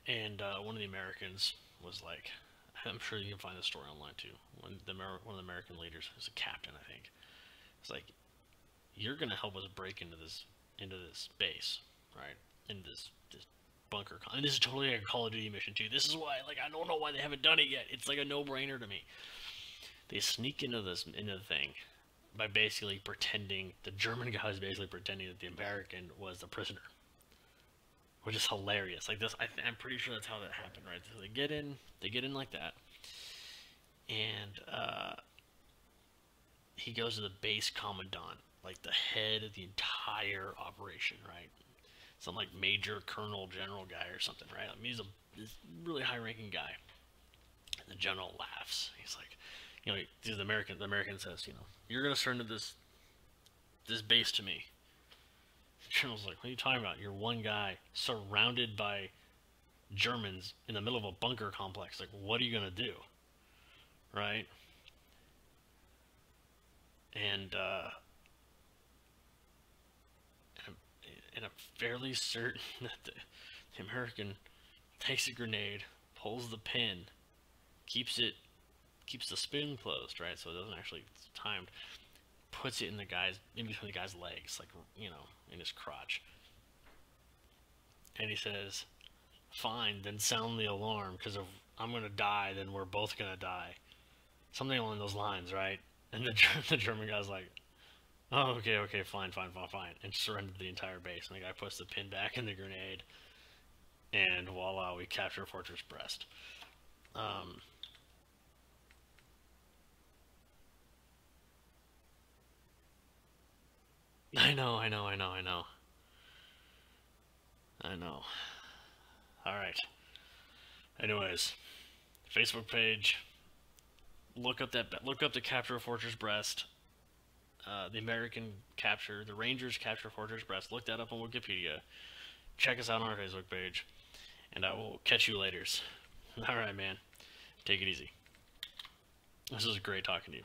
And one of the Americans was like, I'm sure you can find the story online too. One of the American leaders, is a captain, I think. It's like, you're gonna help us break into this base, right? Into this bunker. And this is totally like a Call of Duty mission too. This is why, like, I don't know why they haven't done it yet. It's like a no-brainer to me. They sneak into the thing by basically pretending, the German guy was basically pretending that the American was the prisoner, which is hilarious. Like this, I'm pretty sure that's how that happened, right? So they get in like that, and he goes to the base commandant, like the head of the entire operation, right? Some like major colonel general guy or something, right? I mean, he's this really high-ranking guy. And the general laughs. He's like, you know, the American says, you know, you're gonna surrender this base to me. The general's like, what are you talking about? You're one guy surrounded by Germans in the middle of a bunker complex. Like, what are you gonna do? Right? And I'm fairly certain that the American takes a grenade, pulls the pin, keeps the spoon closed, right? So it doesn't actually, it's timed. Puts it in between the guy's legs, like, you know, in his crotch. And he says, fine, then sound the alarm, because if I'm gonna die, then we're both gonna die. Something along those lines, right? And the German guy's like, oh, okay, fine, and surrendered the entire base. And the guy puts the pin back in the grenade, and voila, we capture Fortress Brest. I know. Alright. Anyways, Facebook page. Look up the capture of Fortress Brest. The American capture, the Rangers capture Fortress Brest. Look that up on Wikipedia. Check us out on our Facebook page. And I will catch you later. Alright, man. Take it easy. This was great talking to you.